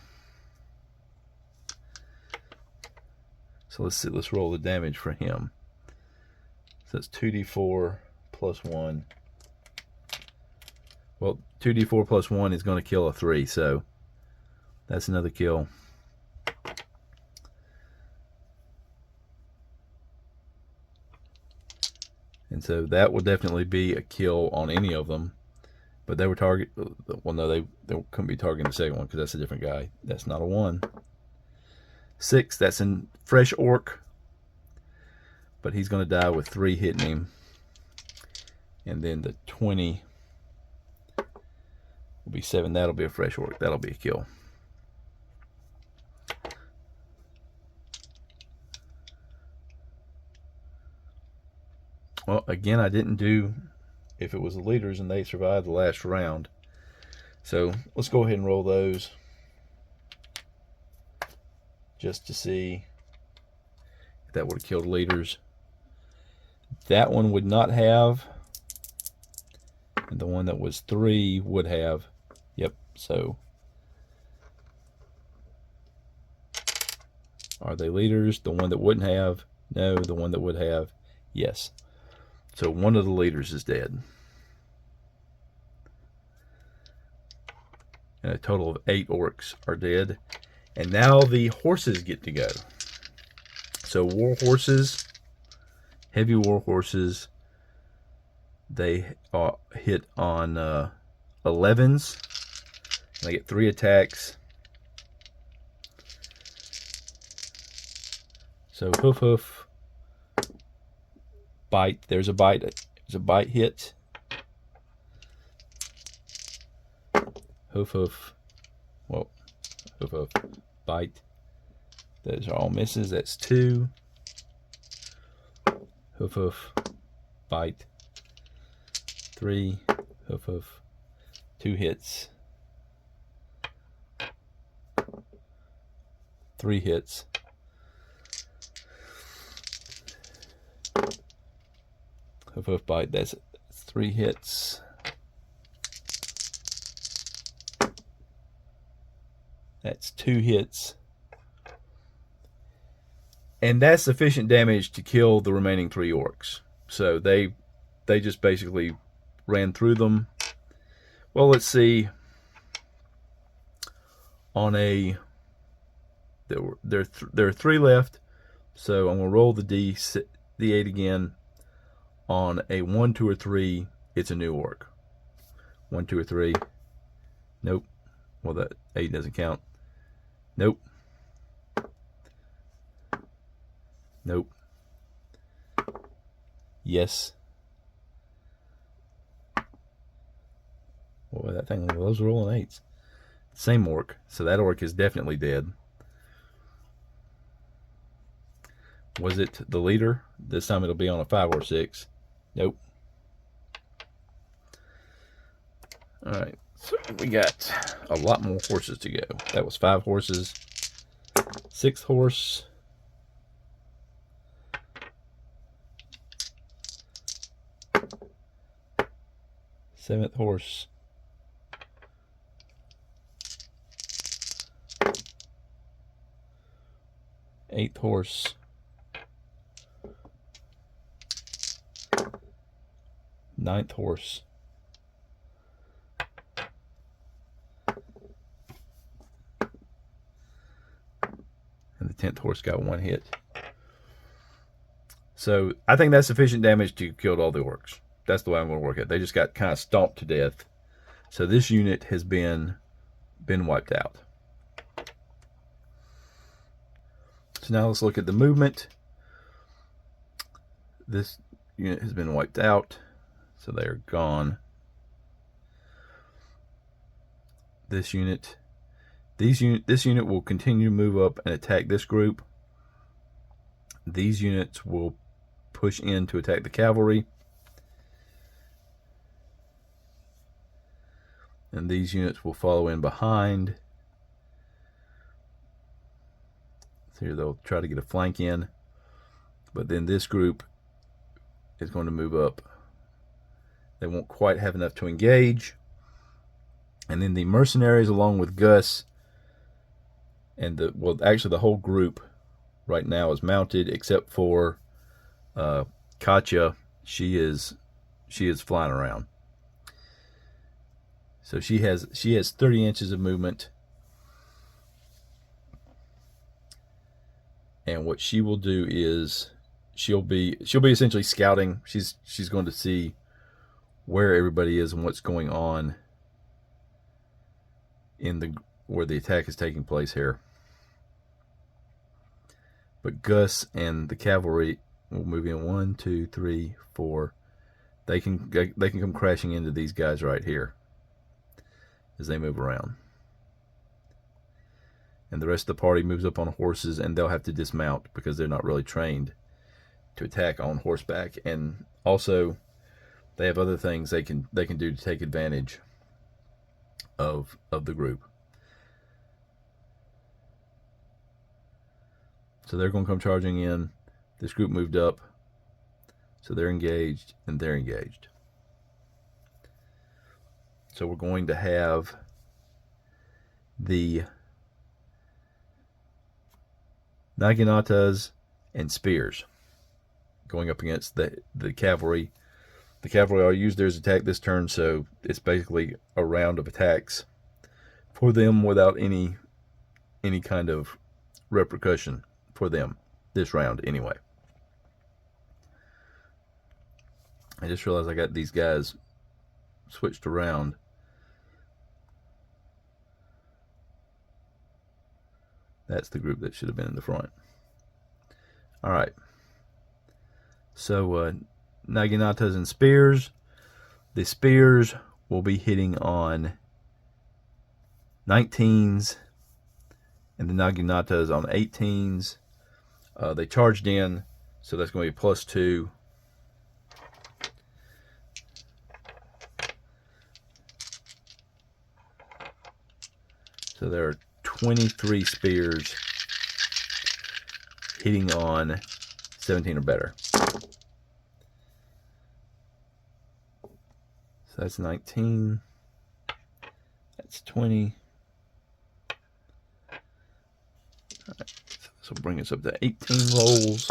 So let's see, let's roll the damage for him. So that's 2d4 plus 1. Well, 2d4 plus 1 is going to kill a 3, so that's another kill. And so that will definitely be a kill on any of them. But they were target. Well, no, they couldn't be targeting the second one because that's a different guy. That's not a 1. 6, that's a fresh orc. But he's going to die with 3 hitting him. And then the 20 will be 7. That'll be a fresh orc. That'll be a kill. Well, again, I didn't do if it was the leaders and they survived the last round. So let's go ahead and roll those just to see if that would have killed leaders. That one would not have, and the one that was 3 would have. Yep, so are they leaders? The one that wouldn't have, no. The one that would have, yes. So one of the leaders is dead. And a total of 8 orcs are dead. And now the horses get to go. So war horses, heavy war horses, they hit on 11s. And they get 3 attacks. So hoof hoof. Bite. There's a bite. There's a bite hit. Hoof hoof. Well, hoof hoof. Bite. Those are all misses. That's 2. Hoof hoof. Bite. 3. Hoof hoof. 2 hits. 3 hits. Hoof bite. That's 3 hits. That's 2 hits. And that's sufficient damage to kill the remaining 3 orcs. So they just basically ran through them. Well, let's see. On a there are 3 left. So I'm gonna roll the D8 again. On a 1, 2, or 3, it's a new orc. 1, 2, or 3. Nope. Well, that 8 doesn't count. Nope. Nope. Yes. Boy, that thing, those are rolling 8s. Same orc. So that orc is definitely dead. Was it the leader? This time it'll be on a 5 or 6. Nope. Alright, so we got a lot more horses to go. That was 5 horses. 6th horse. 7th horse. 8th horse. 9th horse. And the 10th horse got 1 hit. So I think that's sufficient damage to kill all the orcs. That's the way I'm going to work it. They just got kind of stomped to death. So this unit has been wiped out. So now let's look at the movement. This unit has been wiped out. So they're gone. This unit will continue to move up and attack this group. These units will push in to attack the cavalry. And these units will follow in behind. So here they'll try to get a flank in. But then this group is going to move up. They won't quite have enough to engage. And then the mercenaries, along with Gus, and actually the whole group right now is mounted, except for Katya. She is flying around. So she has 30 inches of movement. And what she will do is she'll be essentially scouting. She's going to see where everybody is and what's going on in where the attack is taking place here. But Gus and the cavalry will move in 1, 2, 3, 4. They can come crashing into these guys right here as they move around. And the rest of the party moves up on horses, and they'll have to dismount because they're not really trained to attack on horseback. And also, they have other things they can do to take advantage of the group. So they're going to come charging in. This group moved up, so they're engaged, and they're engaged. So we're going to have the Naginatas and spears going up against the cavalry. The cavalry will use theirs attack this turn, so it's basically a round of attacks for them without any kind of repercussion for them this round anyway. I just realized I got these guys switched around. That's the group that should have been in the front. Alright. So Naginatas and spears. The spears will be hitting on 19s and the Naginatas on 18s. They charged in, so that's going to be +2. So there are 23 spears hitting on 17 or better. So that's 19. That's 20. All right, so this will bring us up to 18 rolls.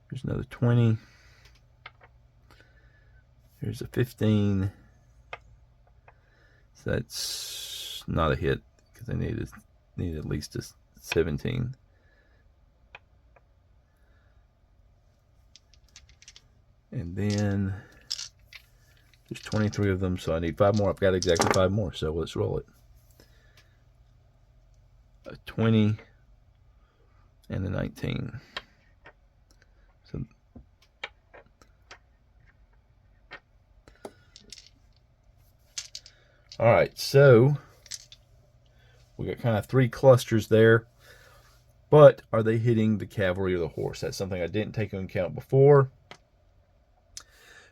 Here's another 20. Here's a 15. So that's not a hit because I need at least a 17. And then there's 23 of them, so I need 5 more. I've got exactly 5 more, so let's roll it. A 20 and a 19. So all right, so we got kind of 3 clusters there, but are they hitting the cavalry or the horse? That's something I didn't take into account before.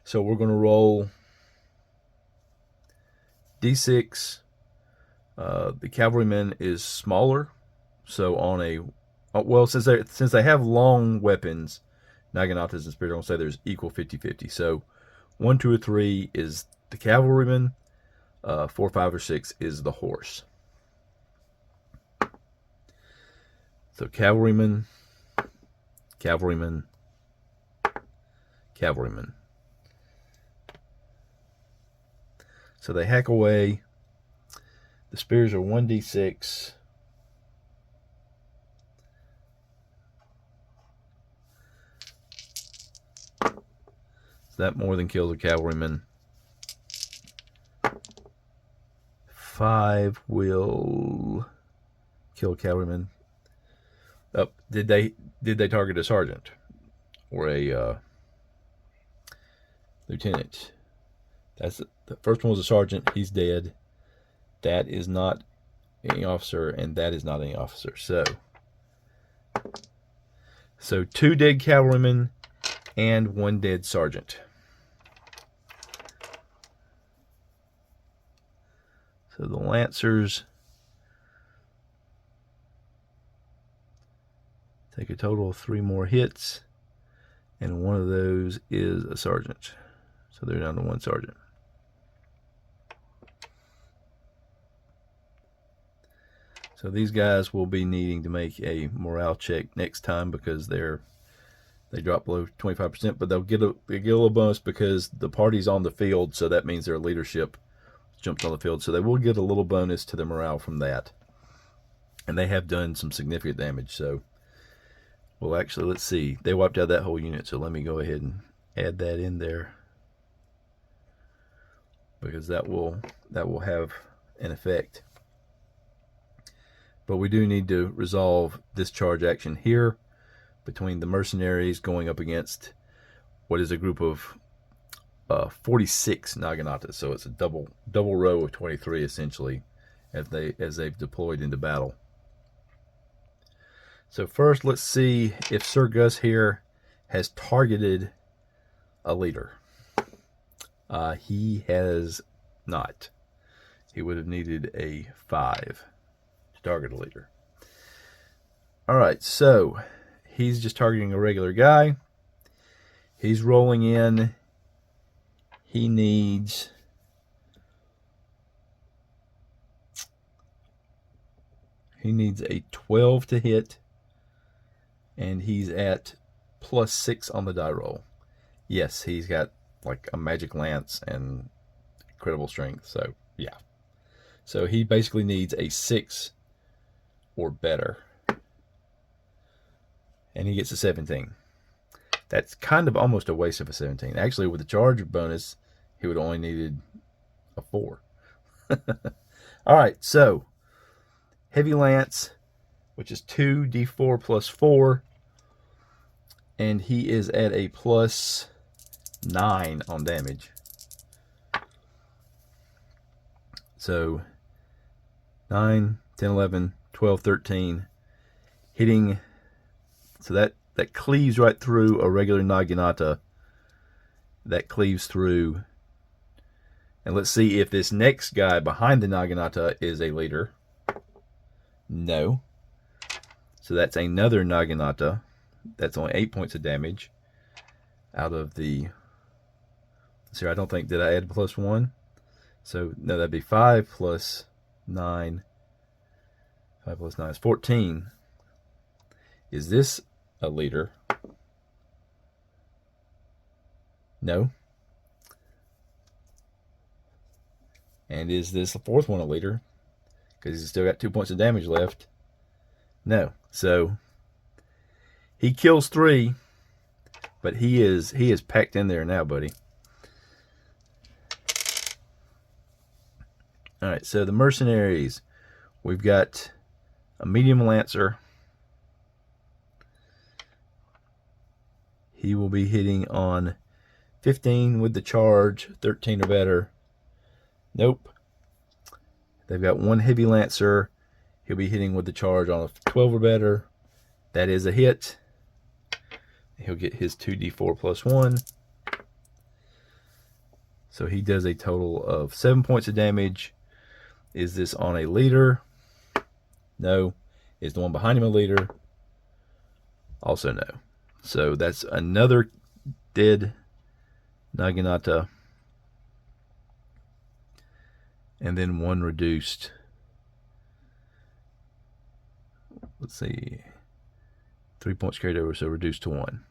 So we're going to roll D6. The cavalryman is smaller, so on a well, since they have long weapons, Naganatas and Spirit, I'm going to say there's equal 50-50. So 1, 2, or 3 is the cavalryman. 4, 5, or 6 is the horse. So cavalryman, cavalryman, cavalryman. So they hack away. The spears are 1d6. So that more than kills a cavalryman. 5 will kill a cavalryman. Oh, did they target a sergeant or a lieutenant? That's the first one was a sergeant. He's dead. That is not any officer, and that is not any officer. So 2 dead cavalrymen and 1 dead sergeant. So the Lancers take a total of 3 more hits, and one of those is a sergeant. So they're down to 1 sergeant. So these guys will be needing to make a morale check next time because they drop below 25%, but they'll get a little bonus because the party's on the field, so that means their leadership jumps on the field. So they will get a little bonus to their morale from that. And they have done some significant damage. So, well, actually, let's see. They wiped out that whole unit, so let me go ahead and add that in there because that will have an effect. But we do need to resolve this charge action here between the mercenaries going up against what is a group of 46 Naganatas. So it's a double row of 23 essentially as they've deployed into battle. So first, let's see if Sir Gus here has targeted a leader. He has not. He would have needed a 5 to target a leader. All right, so he's just targeting a regular guy. He's rolling in. He needs a 12 to hit, and he's at +6 on the die roll. Yes, he's got like a magic lance and incredible strength. So yeah, so he basically needs a 6 or better, and he gets a 17. That's kind of almost a waste of a 17. Actually, with the charge bonus, he would only needed a 4. All right, so heavy lance, which is 2d4 plus 4, and he is at a +9 on damage. So 9, 10, 11, 12, 13, hitting. So that cleaves right through a regular Naginata. That cleaves through. And let's see if this next guy behind the Naginata is a leader. No. So that's another Naginata. That's only 8 points of damage out of the So I don't think, did I add +1? So no, that'd be 5 plus 9. 5 plus 9 is 14. Is this a leader? No. And is this the fourth one a leader? Because he's still got 2 points of damage left. No. So he kills 3, but he is packed in there now, buddy. All right, so the mercenaries. We've got a medium lancer. He will be hitting on 15 with the charge, 13 or better. Nope. They've got one heavy lancer. He'll be hitting with the charge on a 12 or better. That is a hit. He'll get his 2d4 plus 1. So he does a total of 7 points of damage. Is this on a leader? No. Is the one behind him a leader? Also no. So that's another dead Naginata. And then one reduced. Let's see. 3 points carried over, so reduced to 1.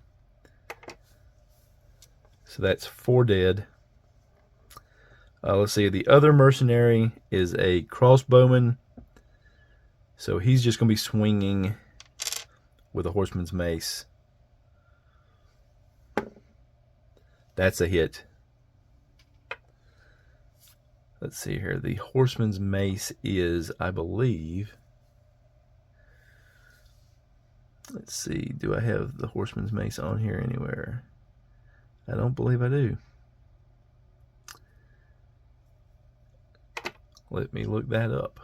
So that's 4 dead. Let's see. The other mercenary is a crossbowman. So he's just going to be swinging with a horseman's mace. That's a hit. Let's see here. The horseman's mace is, I believe... Let's see. Do I have the horseman's mace on here anywhere? I don't believe I do. Let me look that up.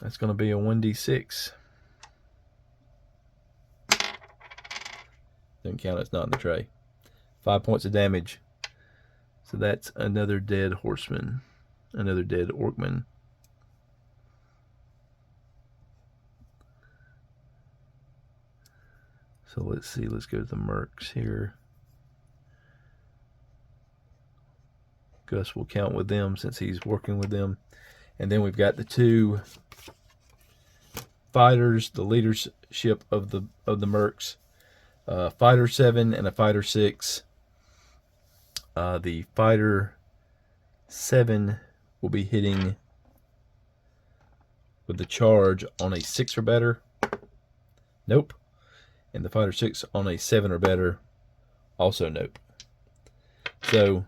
That's going to be a 1d6. Doesn't count. It's not in the tray. 5 points of damage. So that's another dead horseman. Another dead orcman. So let's see. Let's go to the mercs here. Gus will count with them since he's working with them. And then we've got the 2 fighters, the leadership of the mercs. Fighter 7 and a Fighter 6. The Fighter 7 will be hitting with the charge on a 6 or better. Nope. And the Fighter 6 on a 7 or better. Also nope. So,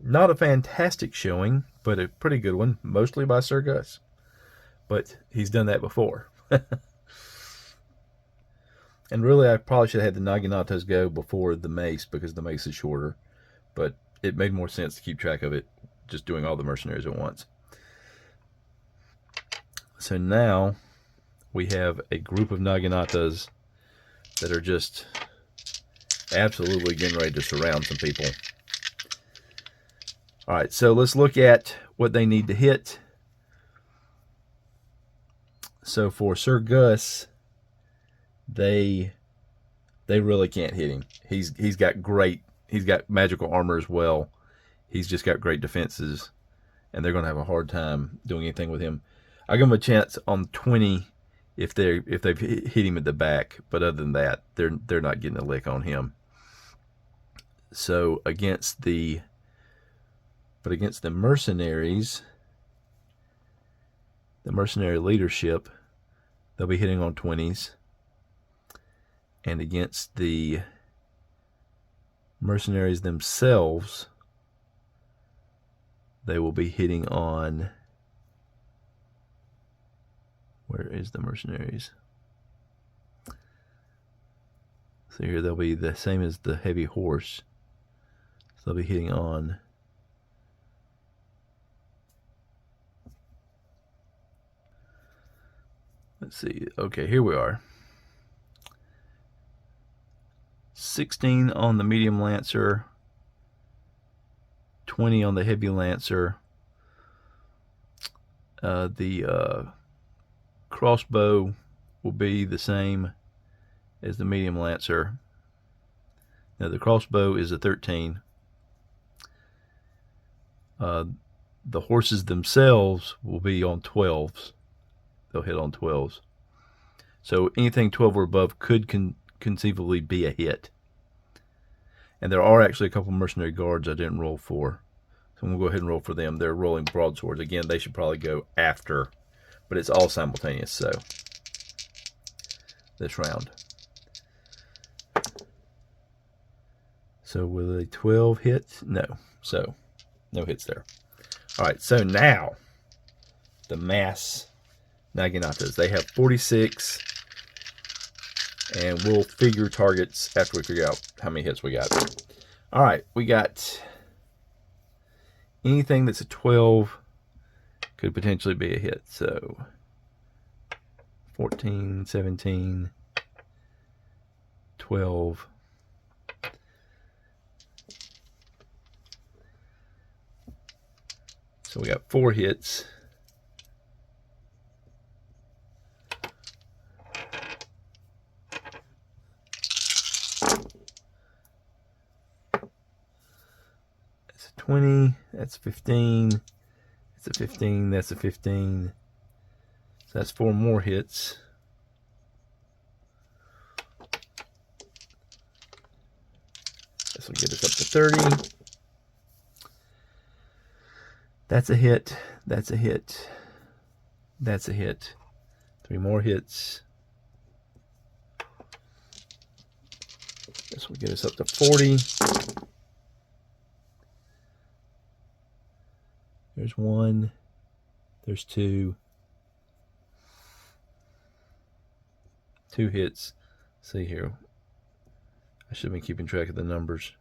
not a fantastic showing, but a pretty good one, mostly by Sir Gus. But he's done that before. And really, I probably should have had the Naginatas go before the mace, because the mace is shorter. But it made more sense to keep track of it, just doing all the mercenaries at once. So now, we have a group of Naginatas that are just absolutely getting ready to surround some people. All right, so let's look at what they need to hit. So for Sir Gus, they really can't hit him. He's got magical armor as well. He's just got great defenses, and they're going to have a hard time doing anything with him. I give them a chance on 20 if they've hit him at the back, but other than that, they're not getting a lick on him. So against the mercenaries, the mercenary leadership, they'll be hitting on 20s. And against the mercenaries themselves, they will be hitting on... Where is the mercenaries? So here they'll be the same as the heavy horse. So they'll be hitting on... Let's see. Okay, here we are. 16 on the medium lancer, 20 on the heavy lancer. The crossbow will be the same as the medium lancer. Now the crossbow is a 13. The horses themselves will be on 12s. They'll hit on 12s. So anything 12 or above could conceivably be a hit. And there are actually a couple mercenary guards I didn't roll for. So I'm going to go ahead and roll for them. They're rolling broadswords. Again, they should probably go after, but it's all simultaneous, so this round. So will a 12 hit? No. So no hits there. All right, so now the mass Naginatas. They have 46, and we'll figure targets after we figure out how many hits we got. All right, we got anything that's a 12 could potentially be a hit. So 14, 17, 12. So we got 4 hits. That's a 20. That's 15. That's a 15. That's a 15. So that's 4 more hits. This will get us up to 30. That's a hit. That's a hit. That's a hit. 3 more hits. This will get us up to 40. There's 1. There's 2. 2 hits. See here. I should have been keeping track of the numbers.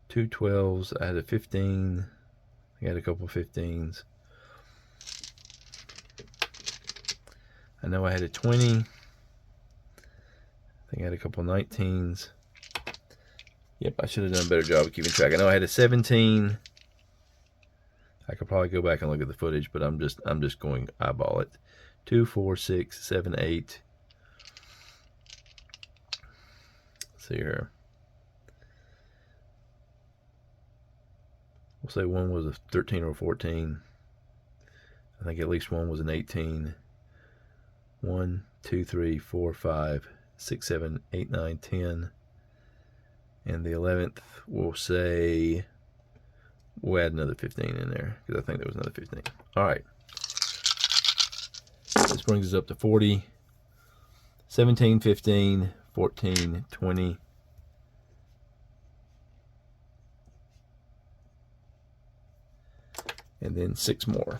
2 12s. I had a 15. I had a couple of 15s. I know I had a 20. I think I had a couple of 19s. Yep, I should have done a better job of keeping track. I know I had a 17. I could probably go back and look at the footage, but I'm just going eyeball it. 2, 4, 6, 7, 8. Let's see here. We'll say one was a 13 or a 14. I think at least one was an 18. 1, 2, 3, 4, 5, 6, 7, 8, 9, 10. And the 11th, we'll say, we'll add another 15 in there, because I think there was another 15. All right. This brings us up to 40. 17, 15, 14, 20. And then 6 more.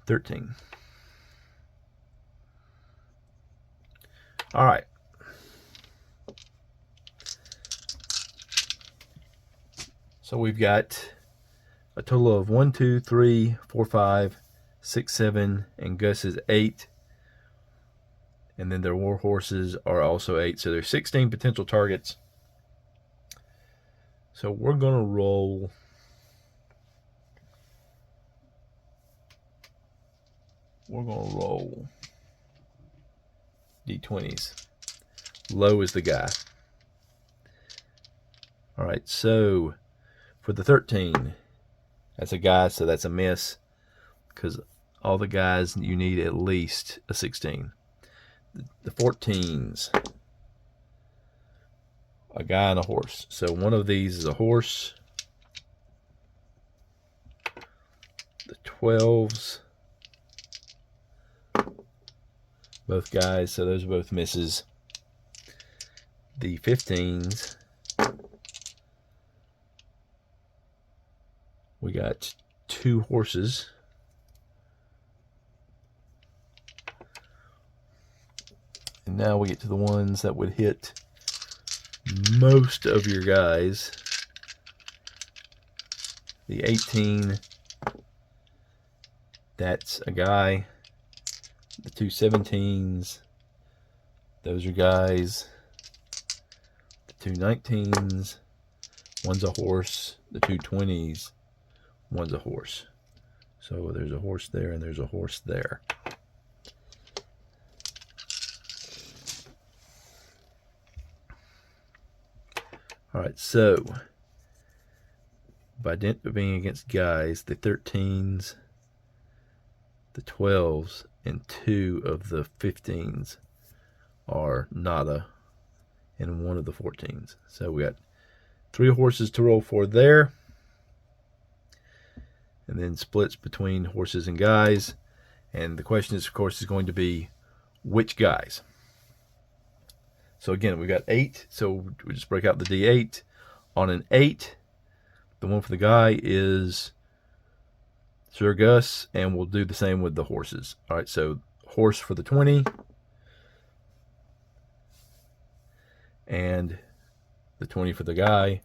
$13. All right. So we've got a total of 1, 2, 3, 4, 5, 6, 7, and Gus is 8. And then their war horses are also 8. So there's 16 potential targets. So we're going to roll D20s. Low is the guy. All right, so for the 13, that's a guy, so that's a miss, because all the guys, you need at least a 16. The 14s, a guy and a horse. So one of these is a horse. The 12s, both guys, so those are both misses. The 15s, we got 2 horses. And now we get to the ones that would hit most of your guys. The 18, that's a guy. The 2 17s, those are guys. The 2 19s, one's a horse. The 2 20s, one's a horse. So there's a horse there and there's a horse there. All right, so by dint of being against guys, the 13s, the 12s, and 2 of the 15s are nada, and 1 of the 14s. So we got 3 horses to roll for there. And then splits between horses and guys. And the question is, of course, is going to be which guys. So again, we got 8. So we just break out the D8. On an 8, the one for the guy is Sir Gus, and we'll do the same with the horses. All right, so horse for the 20. And the 20 for the guy.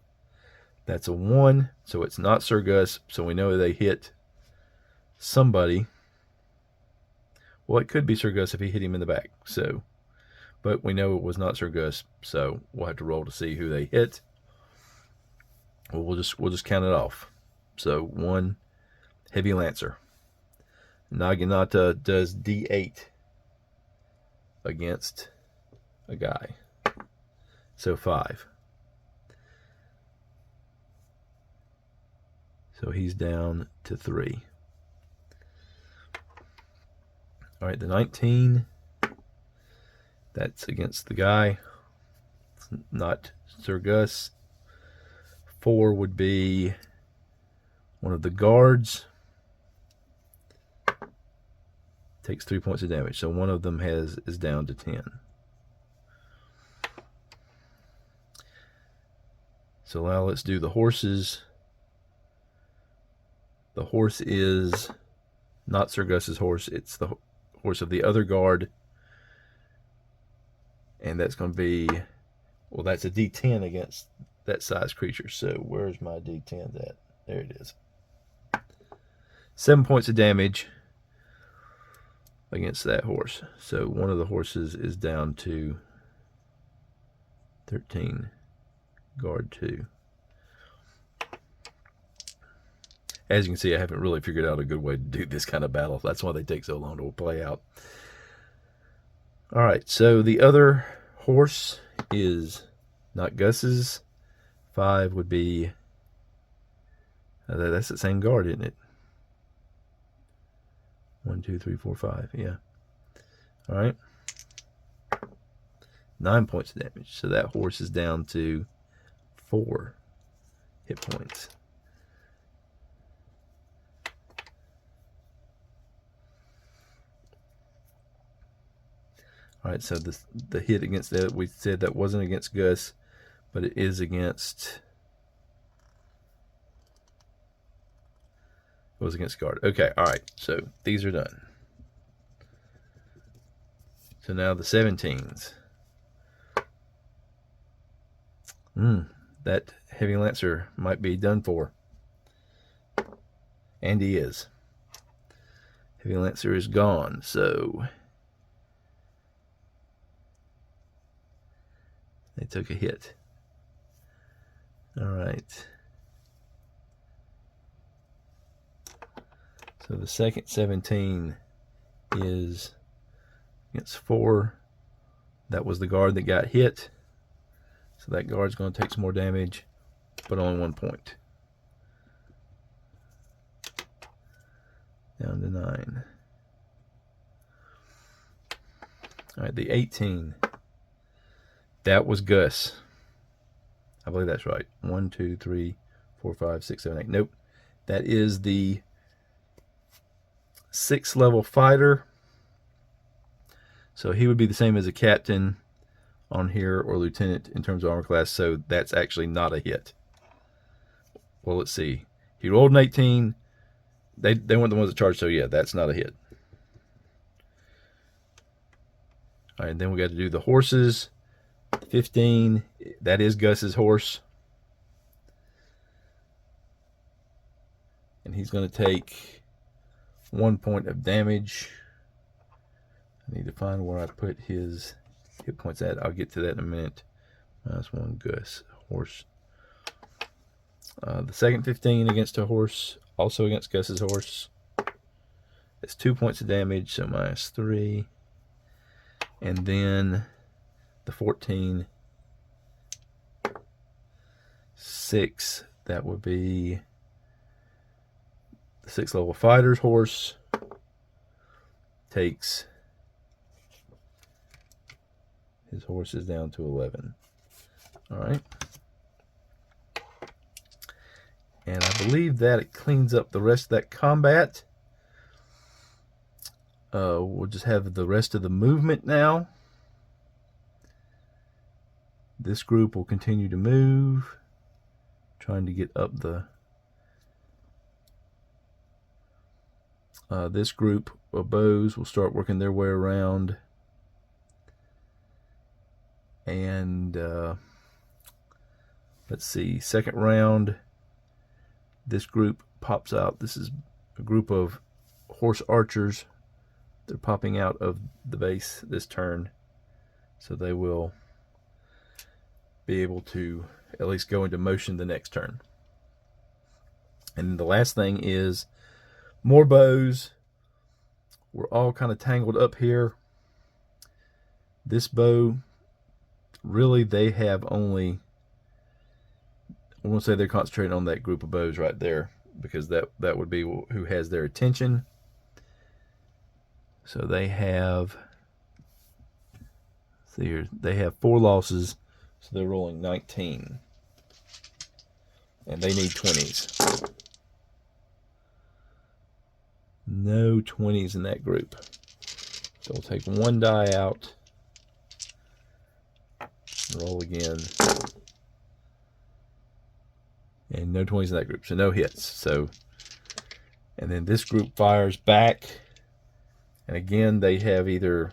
That's a 1, so it's not Sir Gus, so we know they hit somebody. Well, it could be Sir Gus if he hit him in the back. So, but we know it was not Sir Gus, so we'll have to roll to see who they hit. Well, we'll just count it off. So 1 heavy lancer. Naginata does D8 against a guy. So 5. So he's down to 3. All right, the 19, that's against the guy. It's not Sir Gus. 4 would be one of the guards. Takes 3 points of damage. So one of them is down to 10. So now let's do the horses. The horse is not Sir Gus's horse. It's the horse of the other guard. And that's going to be, well, that's a D10 against that size creature. So where's my D10 at? There it is. 7 points of damage against that horse. So one of the horses is down to 13. Guard 2. As you can see, I haven't really figured out a good way to do this kind of battle. That's why they take so long to play out. All right, so the other horse is not Gus's. 5 would be, that's the same guard, isn't it? 1, 2, 3, 4, 5, yeah. All right. 9 points of damage. So that horse is down to 4 hit points. All right, so the hit against that, we said that wasn't against Gus, but it is against, it was against guard. Okay, all right, so these are done. So now the 17s. That heavy lancer might be done for. And he is. Heavy lancer is gone, so they took a hit. All right. So the second 17 is against 4. That was the guard that got hit. So that guard's going to take some more damage, but only 1 point. Down to 9. All right, the 18. That was Gus. I believe that's right. 1, 2, 3, 4, 5, 6, 7, 8. Nope. That is the 6th level fighter. So he would be the same as a captain on here or lieutenant in terms of armor class. So that's actually not a hit. Well, let's see. He rolled an 18. They weren't the ones that charged, so yeah, that's not a hit. All right, then we got to do the horses. 15, that is Gus's horse. And he's going to take 1 point of damage. I need to find where I put his hit points at. I'll get to that in a minute. -1 Gus, horse. The second 15 against a horse, also against Gus's horse. It's 2 points of damage, so -3. And then the 14, 6. That would be the 6th level fighter's horse. Takes his horse is down to 11. All right. And I believe that it cleans up the rest of that combat. We'll just have the rest of the movement now. This group will continue to move, trying to get up the... this group of bows will start working their way around. And let's see, second round, this group pops out. This is a group of horse archers. They're popping out of the base this turn, so they will be able to at least go into motion the next turn. And the last thing is more bows. We're all kind of tangled up here. This bow, really, they have only, I won't say they're concentrating on that group of bows right there, because that would be who has their attention. So they have, see here, they have 4 losses, so they're rolling 19. And they need 20s. No 20s in that group. So we'll take 1 die out. Roll again. And no 20s in that group, so no hits. So, and then this group fires back. And again, they have either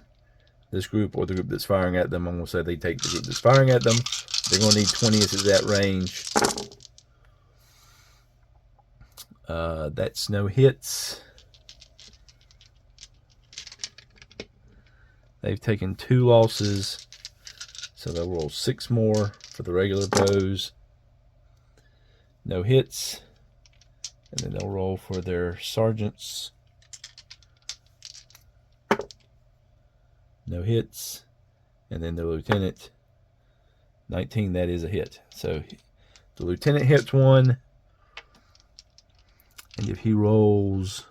this group or the group that's firing at them. I'm going to say they take the group that's firing at them. They're going to need 20s at that range. That's no hits. They've taken 2 losses, so they'll roll 6 more for the regular bows. No hits. And then they'll roll for their sergeants. No hits. And then their lieutenant. 19, that is a hit. So the lieutenant hits 1. And if he rolls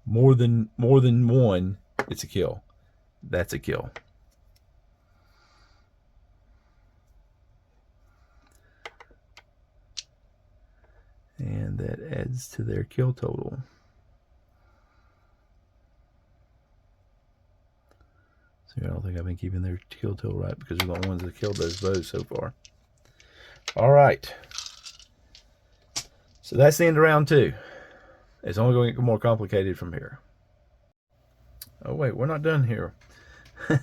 more than 1, it's a kill. That's a kill. And that adds to their kill total. So I don't think I've been keeping their kill total right, because they're the ones that killed those bows so far. All right. So that's the end of round 2. It's only going to get more complicated from here. Oh wait, we're not done here. I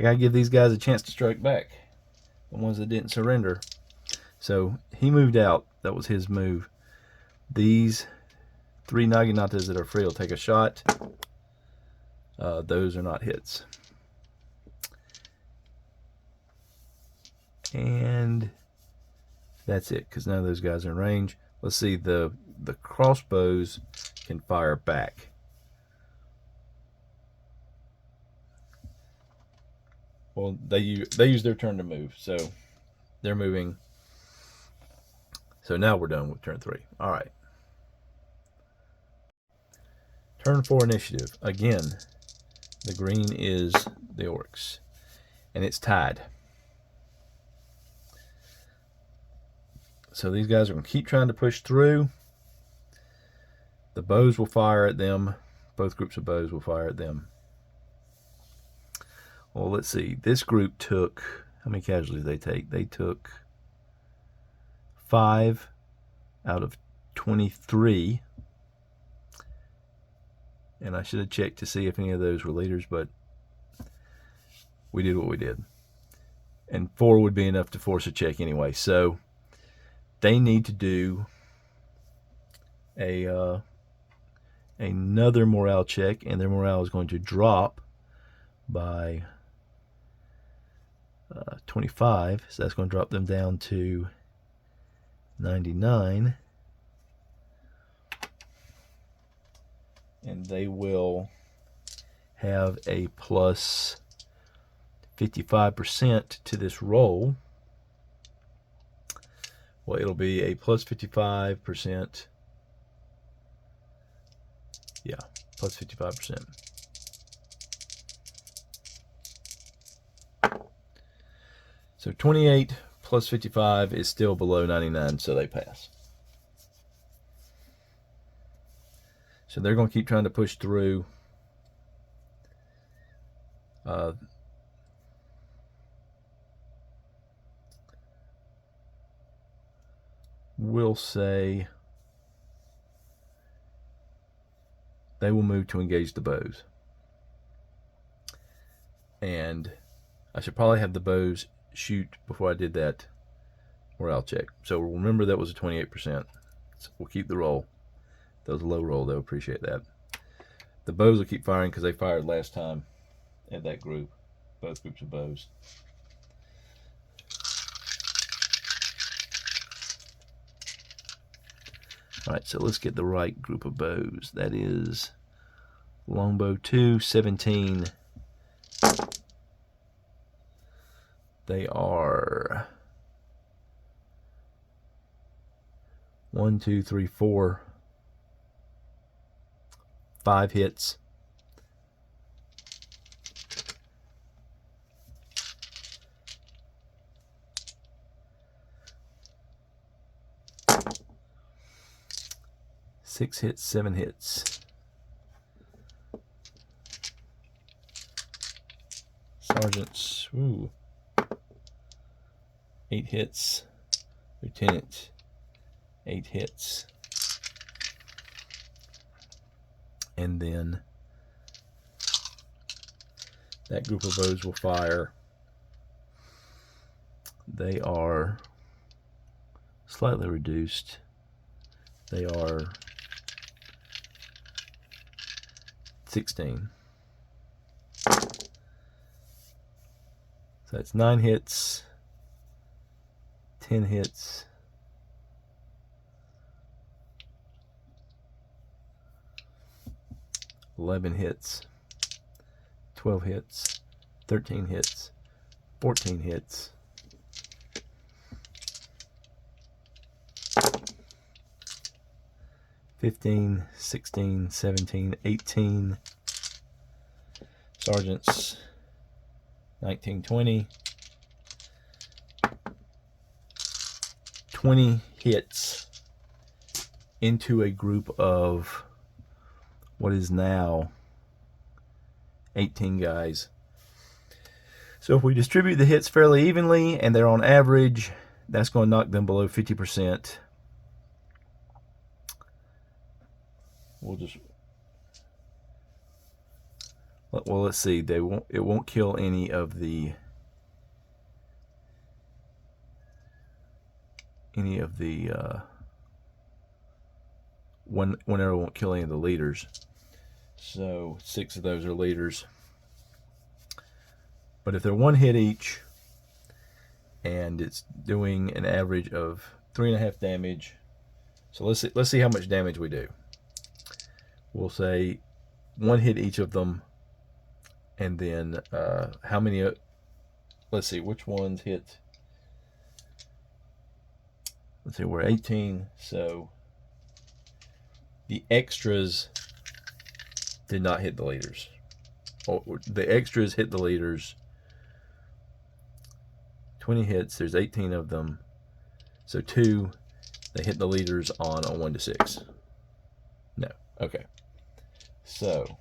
gotta give these guys a chance to strike back. The ones that didn't surrender. So he moved out. That was his move. These 3 Naginatas that are free will take a shot. Those are not hits. And that's it, because none of those guys are in range. Let's see, the crossbows can fire back. Well, they use their turn to move, so they're moving. So now we're done with turn 3. All right. Turn 4 initiative. Again, the green is the orcs, and it's tied. So these guys are going to keep trying to push through. The bows will fire at them. Both groups of bows will fire at them. Well, let's see. This group took, how many casualties did they take? They took 5 out of 23. And I should have checked to see if any of those were leaders, but we did what we did. And 4 would be enough to force a check anyway. So they need to do another morale check, and their morale is going to drop by 25. So that's going to drop them down to 99. and they will have a plus 55% to this roll. Well, it'll be a plus 55%. Yeah, plus 55%. So 28 plus 55 is still below 99, so they pass. So they're going to keep trying to push through. We'll say they will move to engage the bows. And I should probably have the bows shoot before I did that morale check. So remember that was a 28%. So we'll keep the roll. That was a low roll. They'll appreciate that. The bows will keep firing because they fired last time at that group. Both groups of bows. Alright, so let's get the right group of bows. That is longbow 2, 17. They are 1, 2, 3, 4, 5 hits. Six hits, 7 hits. Sergeants, 8 hits. Lieutenant, 8 hits. And then that group of bows will fire. They are slightly reduced. They are 16. So that's 9 hits, 10 hits, 11 hits, 12 hits, 13 hits, 14 hits, 15, 16, 17, 18. Sergeants, 19, 20. 20 hits into a group of what is now 18 guys. So if we distribute the hits fairly evenly and they're on average, that's going to knock them below 50%. Well, let's see. It won't kill any of the one arrow won't kill any of the leaders. So 6 of those are leaders. But if they're 1 hit each and it's doing an average of 3.5 damage, so let's see how much damage we do. We'll say 1 hit each of them, and then how many? Let's see which ones hit. Let's see, we're 18, so the extras did not hit the leaders. The extras hit the leaders. 20 hits, there's 18 of them. So 2, they hit the leaders on a 1 to 6. No, okay. So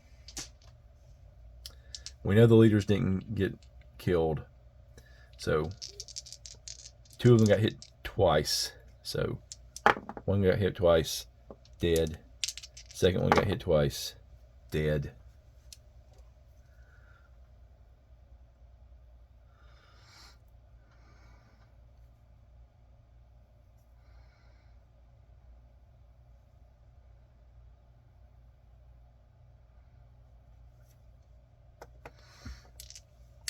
we know the leaders didn't get killed. So 2 of them got hit twice. So 1 got hit twice, dead. Second one got hit twice, dead.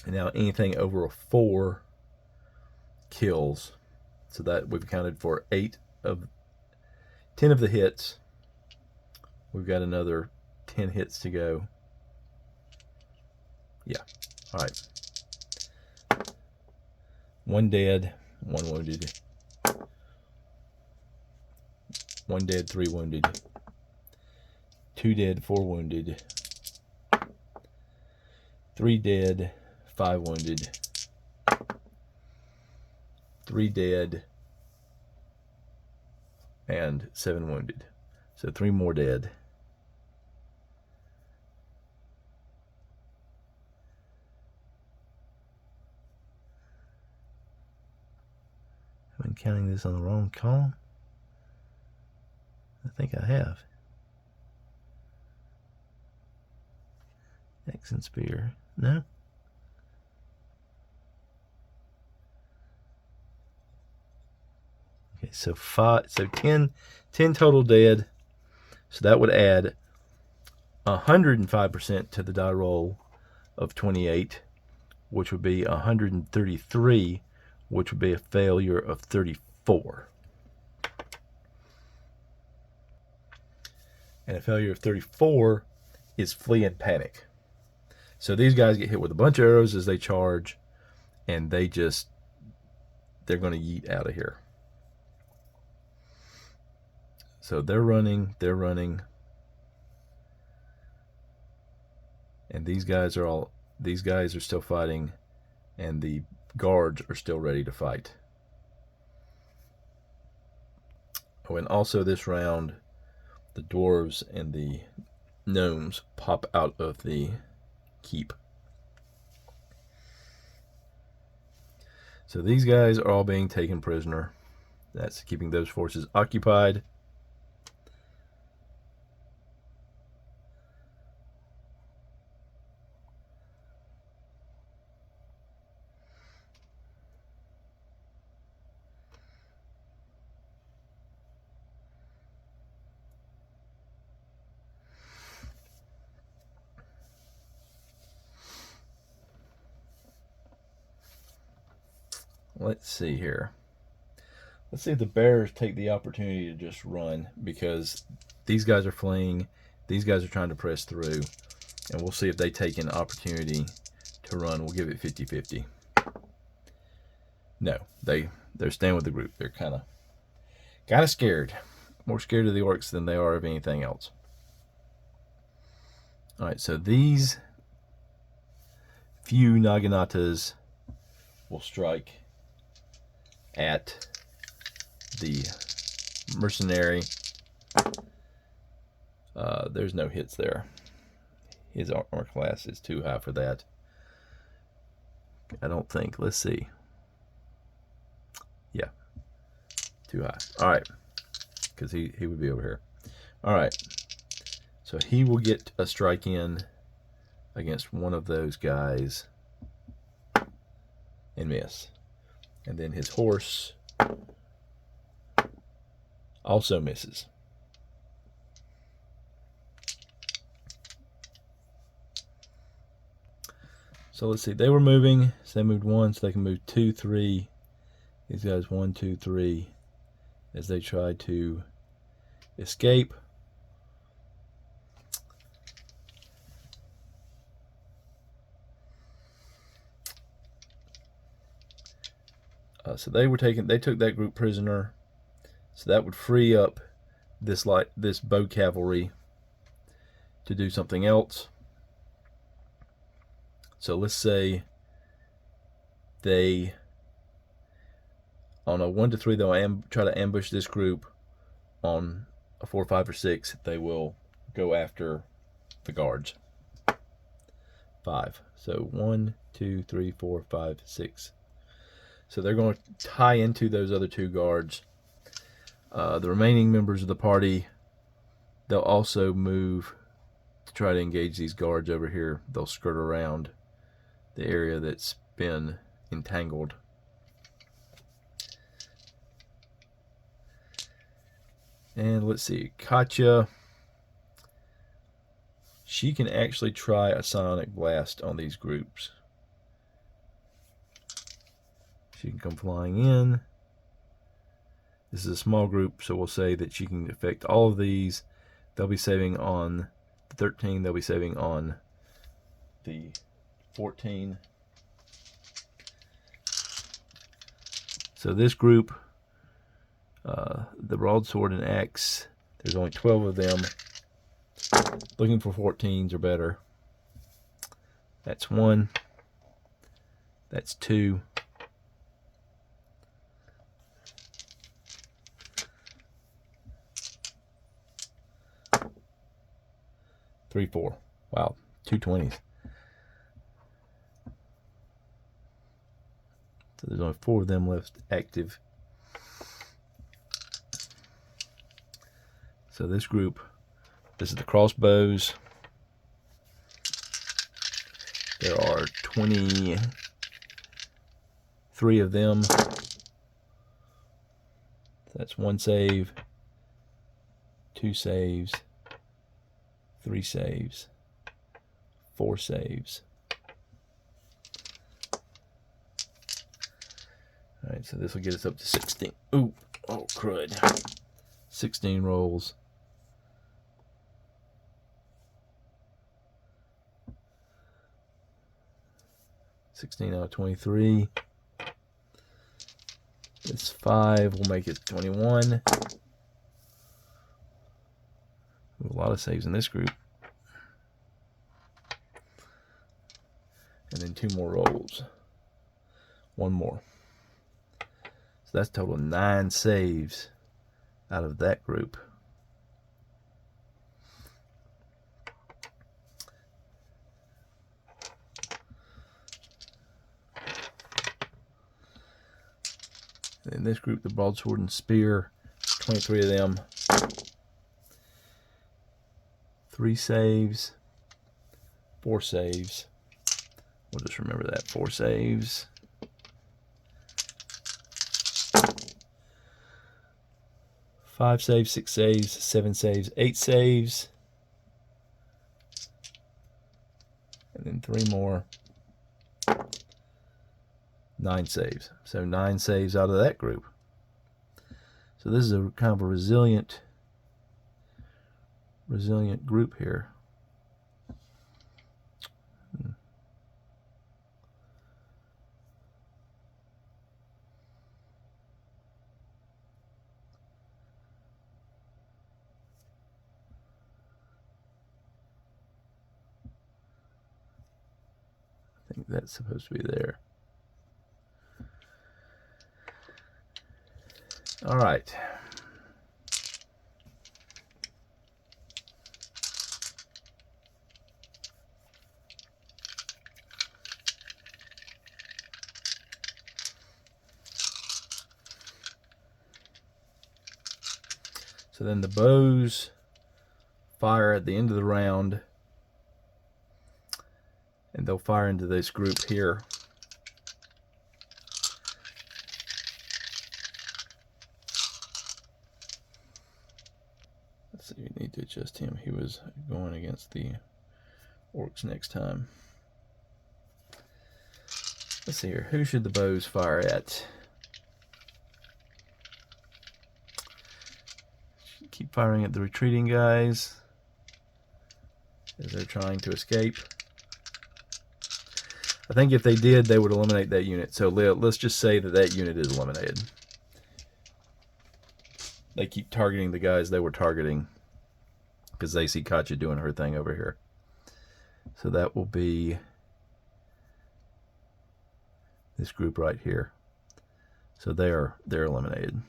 And now anything over a 4 kills. So that we've accounted for 10 of the hits. We've got another 10 hits to go. Yeah. All right. 1 dead, 1 wounded. 1 dead, 3 wounded. 2 dead, 4 wounded. 3 dead, 5 wounded. 3 dead, and 7 wounded. So 3 more dead. I've been counting this on the wrong column. I think I have. Axe and spear. No? Okay, so 10 total dead. So that would add 105% to the die roll of 28, which would be 133, which would be a failure of 34. And a failure of 34 is flee and panic. So these guys get hit with a bunch of arrows as they charge, and they're going to yeet out of here. So they're running, and these guys are still fighting, and the guards are still ready to fight. Oh, and also this round, the dwarves and the gnomes pop out of the keep. So these guys are all being taken prisoner. That's keeping those forces occupied. Let's see here. Let's see if the bears take the opportunity to just run, because these guys are fleeing. These guys are trying to press through. And we'll see if they take an opportunity to run. We'll give it 50-50. No, they're staying with the group. They're kind of scared. More scared of the orcs than they are of anything else. All right, so these few Naganatas will strike at the mercenary. There's no hits there. His armor class is too high for that, I don't think. Let's see. Yeah, too high. All right, because he would be over here. All right, so he will get a strike in against one of those guys and miss. And then his horse also misses. So let's see. They were moving. So they moved 1, so they can move 2, 3. These guys 1, 2, 3 as they try to escape. So they took that group prisoner. So that would free up this bow cavalry to do something else. So let's say they, on a 1 to 3, they'll try to ambush this group. On a 4, 5, or 6, they will go after the guards. 5. So 1, 2, 3, 4, 5, 6. So they're going to tie into those other 2 guards. The remaining members of the party, they'll also move to try to engage these guards over here. They'll skirt around the area that's been entangled. And let's see, Katya, she can actually try a sonic blast on these groups. She can come flying in. This is a small group, so we'll say that she can affect all of these. They'll be saving on the 13, they'll be saving on the 14. So this group, the broadsword and axe, there's only 12 of them. Looking for 14s or better. That's 1. That's 2. Three, 4. Wow, 2 20s. So there's only 4 of them left active. So this group, this is the crossbows. There are 23 of them. That's 1 save, 2 saves, 3 saves, 4 saves. All right, so this will get us up to 16. Ooh, oh crud. 16 rolls. 16 out of 23. This 5 will make it 21. A lot of saves in this group. And then 2 more rolls. 1 more. So that's a total of 9 saves out of that group. In this group, the broadsword and spear, 23 of them. 3 saves, 4 saves. We'll just remember that, 4 saves. 5 saves, 6 saves, 7 saves, 8 saves. And then 3 more. 9 saves. So 9 saves out of that group. So this is a kind of a resilient group here. I think that's supposed to be there. All right. So then the bows fire at the end of the round, and they'll fire into this group here. Let's see, we need to adjust him. He was going against the orcs next time. Let's see here. Who should the bows fire at? Keep firing at the retreating guys as they're trying to escape. I think if they did, they would eliminate that unit. So let's just say that that unit is eliminated. They keep targeting the guys they were targeting because they see Katja doing her thing over here. So that will be this group right here. So they're eliminated.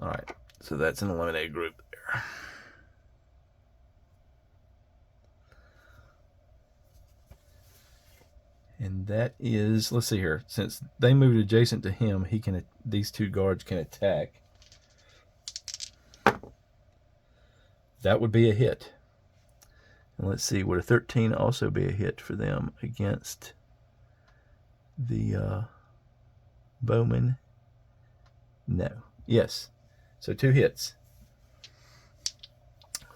All right, so that's an eliminated group there. And that is, let's see here. Since they moved adjacent to him, he can. These 2 guards can attack. That would be a hit. And let's see, would a 13 also be a hit for them against the bowman? No. Yes. So 2 hits.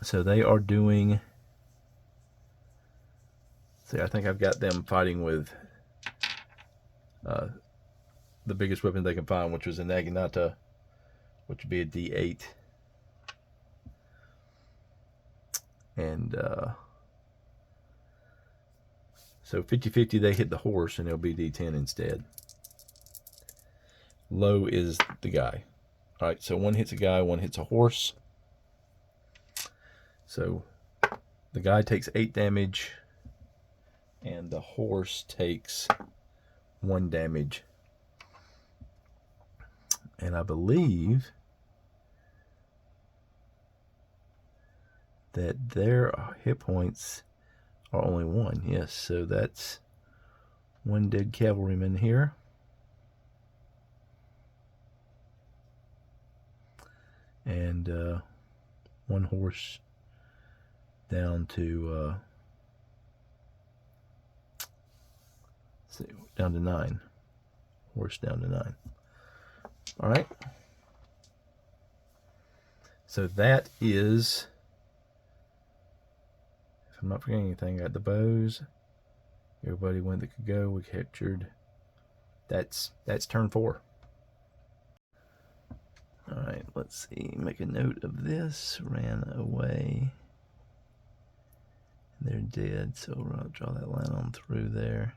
So they are doing. See, I think I've got them fighting with the biggest weapon they can find, which was a Naginata, which would be a D8. And so 50-50, they hit the horse, and it'll be D10 instead. Low is the guy. All right, so one hits a guy, one hits a horse. So the guy takes 8 damage, and the horse takes 1 damage. And I believe that their hit points are only 1. Yes, so that's 1 dead cavalryman here. And 1 horse down to down to 9. Horse down to 9. All right. So that is, if I'm not forgetting anything, I got the bows. Everybody went that could go. We captured. That's turn 4. All right, let's see. Make a note of this. Ran away. They're dead, so I'll draw that line on through there.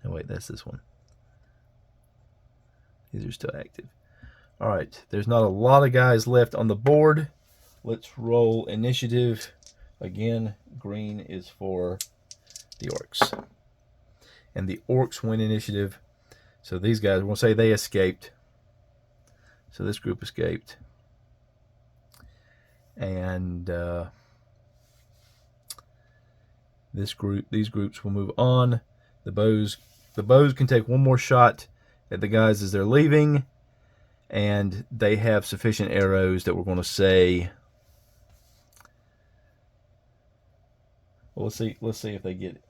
No, wait, that's this one. These are still active. All right, there's not a lot of guys left on the board. Let's roll initiative. Again, green is for the orcs. And the orcs win initiative. So these guys, we'll say they escaped. So this group escaped. And these groups will move on. The bows can take 1 more shot at the guys as they're leaving, and they have sufficient arrows that we're going to say. Well, let's see if they get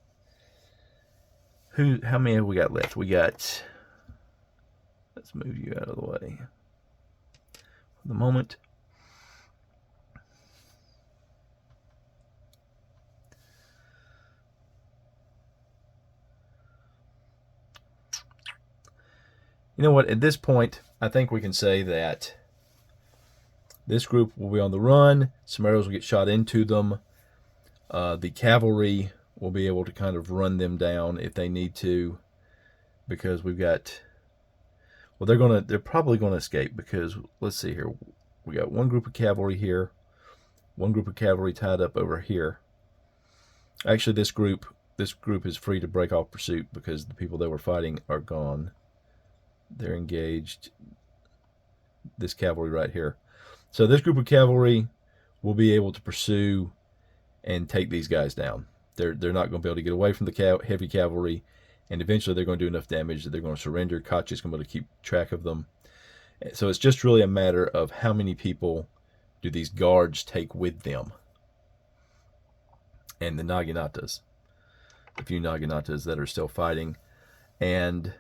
it. How many have we got left? We got. Let's move you out of the way for the moment. You know what? At this point, I think we can say that this group will be on the run. Some arrows will get shot into them. The cavalry will be able to kind of run them down if they need to, because we've got. Well, they're probably gonna escape because let's see here. We got 1 group of cavalry here, 1 group of cavalry tied up over here. Actually, this group is free to break off pursuit because the people they were fighting are gone. They're engaged. This cavalry right here. So this group of cavalry will be able to pursue and take these guys down. They're not going to be able to get away from the heavy cavalry, and eventually they're going to do enough damage that they're going to surrender. Kachi's going to be able to keep track of them. So it's just really a matter of how many people do these guards take with them, and the Naginatas, the few Naginatas that are still fighting. And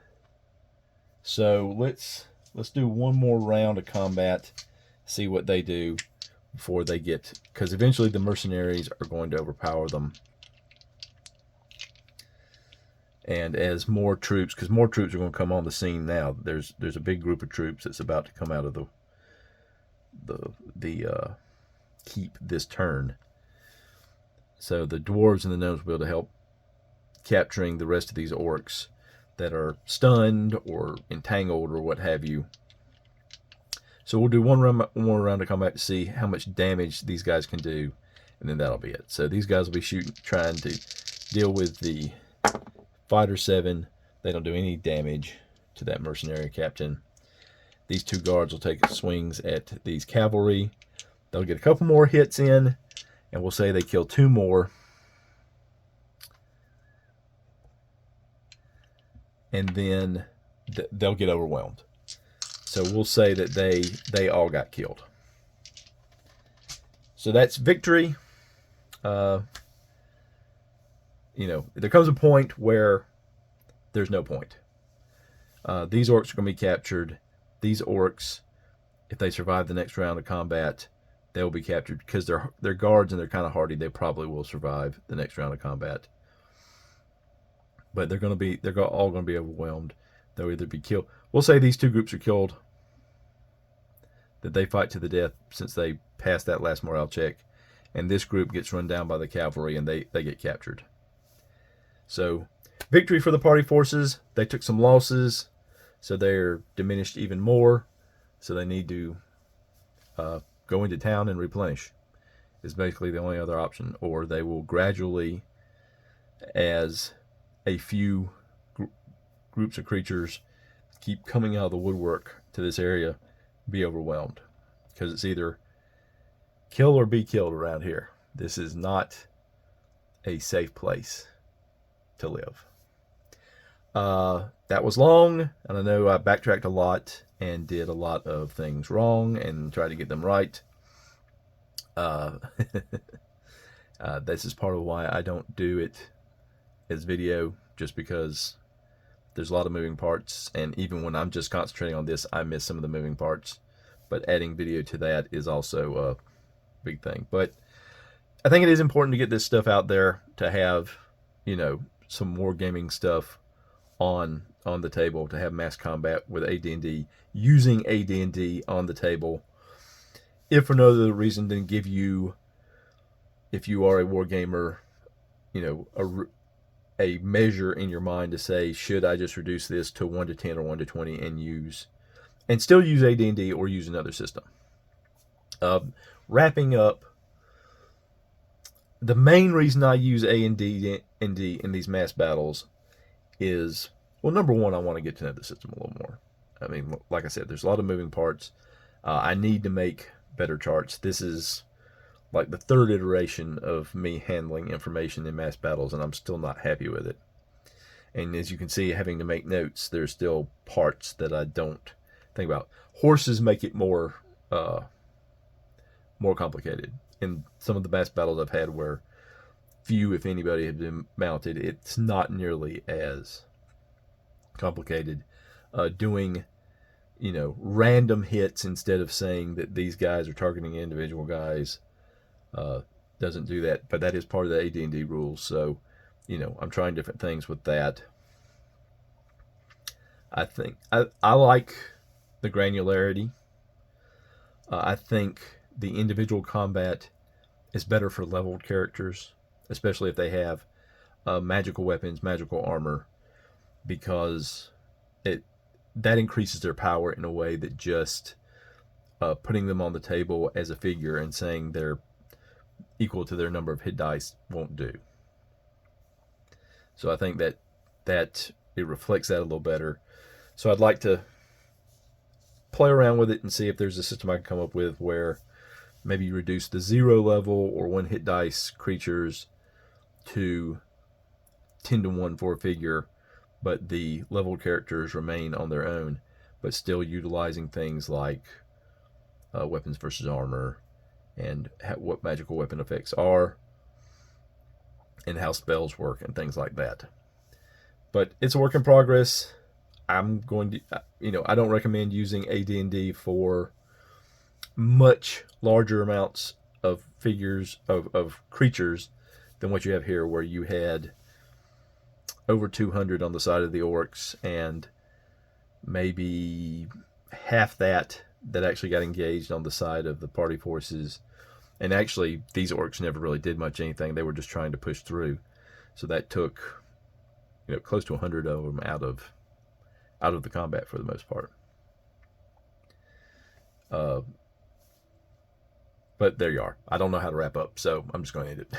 so let's do 1 more round of combat, see what they do before they get, because eventually the mercenaries are going to overpower them. And as more troops, because more troops are going to come on the scene now. There's a big group of troops that's about to come out of the keep this turn. So the dwarves and the gnomes will be able to help capturing the rest of these orcs that are stunned or entangled or what have you. So we'll do one more round of combat to see how much damage these guys can do, and then that'll be it. So these guys will be trying to deal with the Fighter 7. They don't do any damage to that mercenary captain. These 2 guards will take swings at these cavalry. They'll get a couple more hits in, and we'll say they kill 2 more. And then they'll get overwhelmed. So we'll say that they all got killed. So that's victory. There comes a point where there's no point. These orcs are going to be captured. These orcs, if they survive the next round of combat, they'll be captured because they're guards and they're kind of hardy. They probably will survive the next round of combat. But they're all going to be overwhelmed. They'll either be killed. We'll say these two groups are killed, that they fight to the death since they passed that last morale check, and this group gets run down by the cavalry and they get captured. So, victory for the party forces. They took some losses, so they're diminished even more. So they need to go into town and replenish. Is basically the only other option, or they will gradually, as a few groups of creatures keep coming out of the woodwork to this area, be overwhelmed, because it's either kill or be killed around here. This is not a safe place to live. That was long, and I know I backtracked a lot and did a lot of things wrong and tried to get them right. This is part of why I don't do it as video, just because there's a lot of moving parts, and even when I'm just concentrating on this, I miss some of the moving parts. But adding video to that is also a big thing. But I think it is important to get this stuff out there, to have, you know, some wargaming stuff on the table, to have mass combat with AD&D, using AD&D on the table, if for no other reason than give you, if you are a wargamer, you know, a measure in your mind to say, should I just reduce this to 1 to 10 or 1 to 20 and still use AD&D or use another system. Wrapping up, the main reason I use AD&D in these mass battles is, well, number one, I want to get to know the system a little more. I mean, like I said, there's a lot of moving parts. I need to make better charts. This is like the third iteration of me handling information in mass battles, and I'm still not happy with it. And as you can see, having to make notes, there's still parts that I don't think about. Horses make it more complicated. In some of the mass battles I've had where few, if anybody, have been mounted, it's not nearly as complicated. Doing, you know, random hits instead of saying that these guys are targeting individual guys doesn't do that, but that is part of the AD&D rules. So, you know, I'm trying different things with that. I think I like the granularity. I think the individual combat is better for leveled characters, especially if they have magical weapons, magical armor, because that increases their power in a way that just putting them on the table as a figure and saying they're equal to their number of hit dice won't do. So I think that it reflects that a little better. So I'd like to play around with it and see if there's a system I can come up with where maybe you reduce the 0 level or 1 hit dice creatures to 10 to 1 for a figure, but the leveled characters remain on their own, but still utilizing things like weapons versus armor, and what magical weapon effects are, and how spells work, and things like that. But it's a work in progress. I'm going to, you know, I don't recommend using AD&D for much larger amounts of figures, of creatures, than what you have here, where you had over 200 on the side of the orcs, and maybe half that actually got engaged on the side of the party forces. And actually, these orcs never really did much anything. They were just trying to push through. So that took, you know, close to 100 of them out of the combat for the most part. But there you are. I don't know how to wrap up, so I'm just going to end it.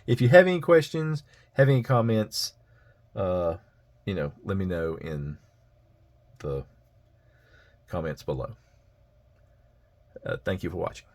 If you have any questions, have any comments, you know, let me know in the comments below. Thank you for watching.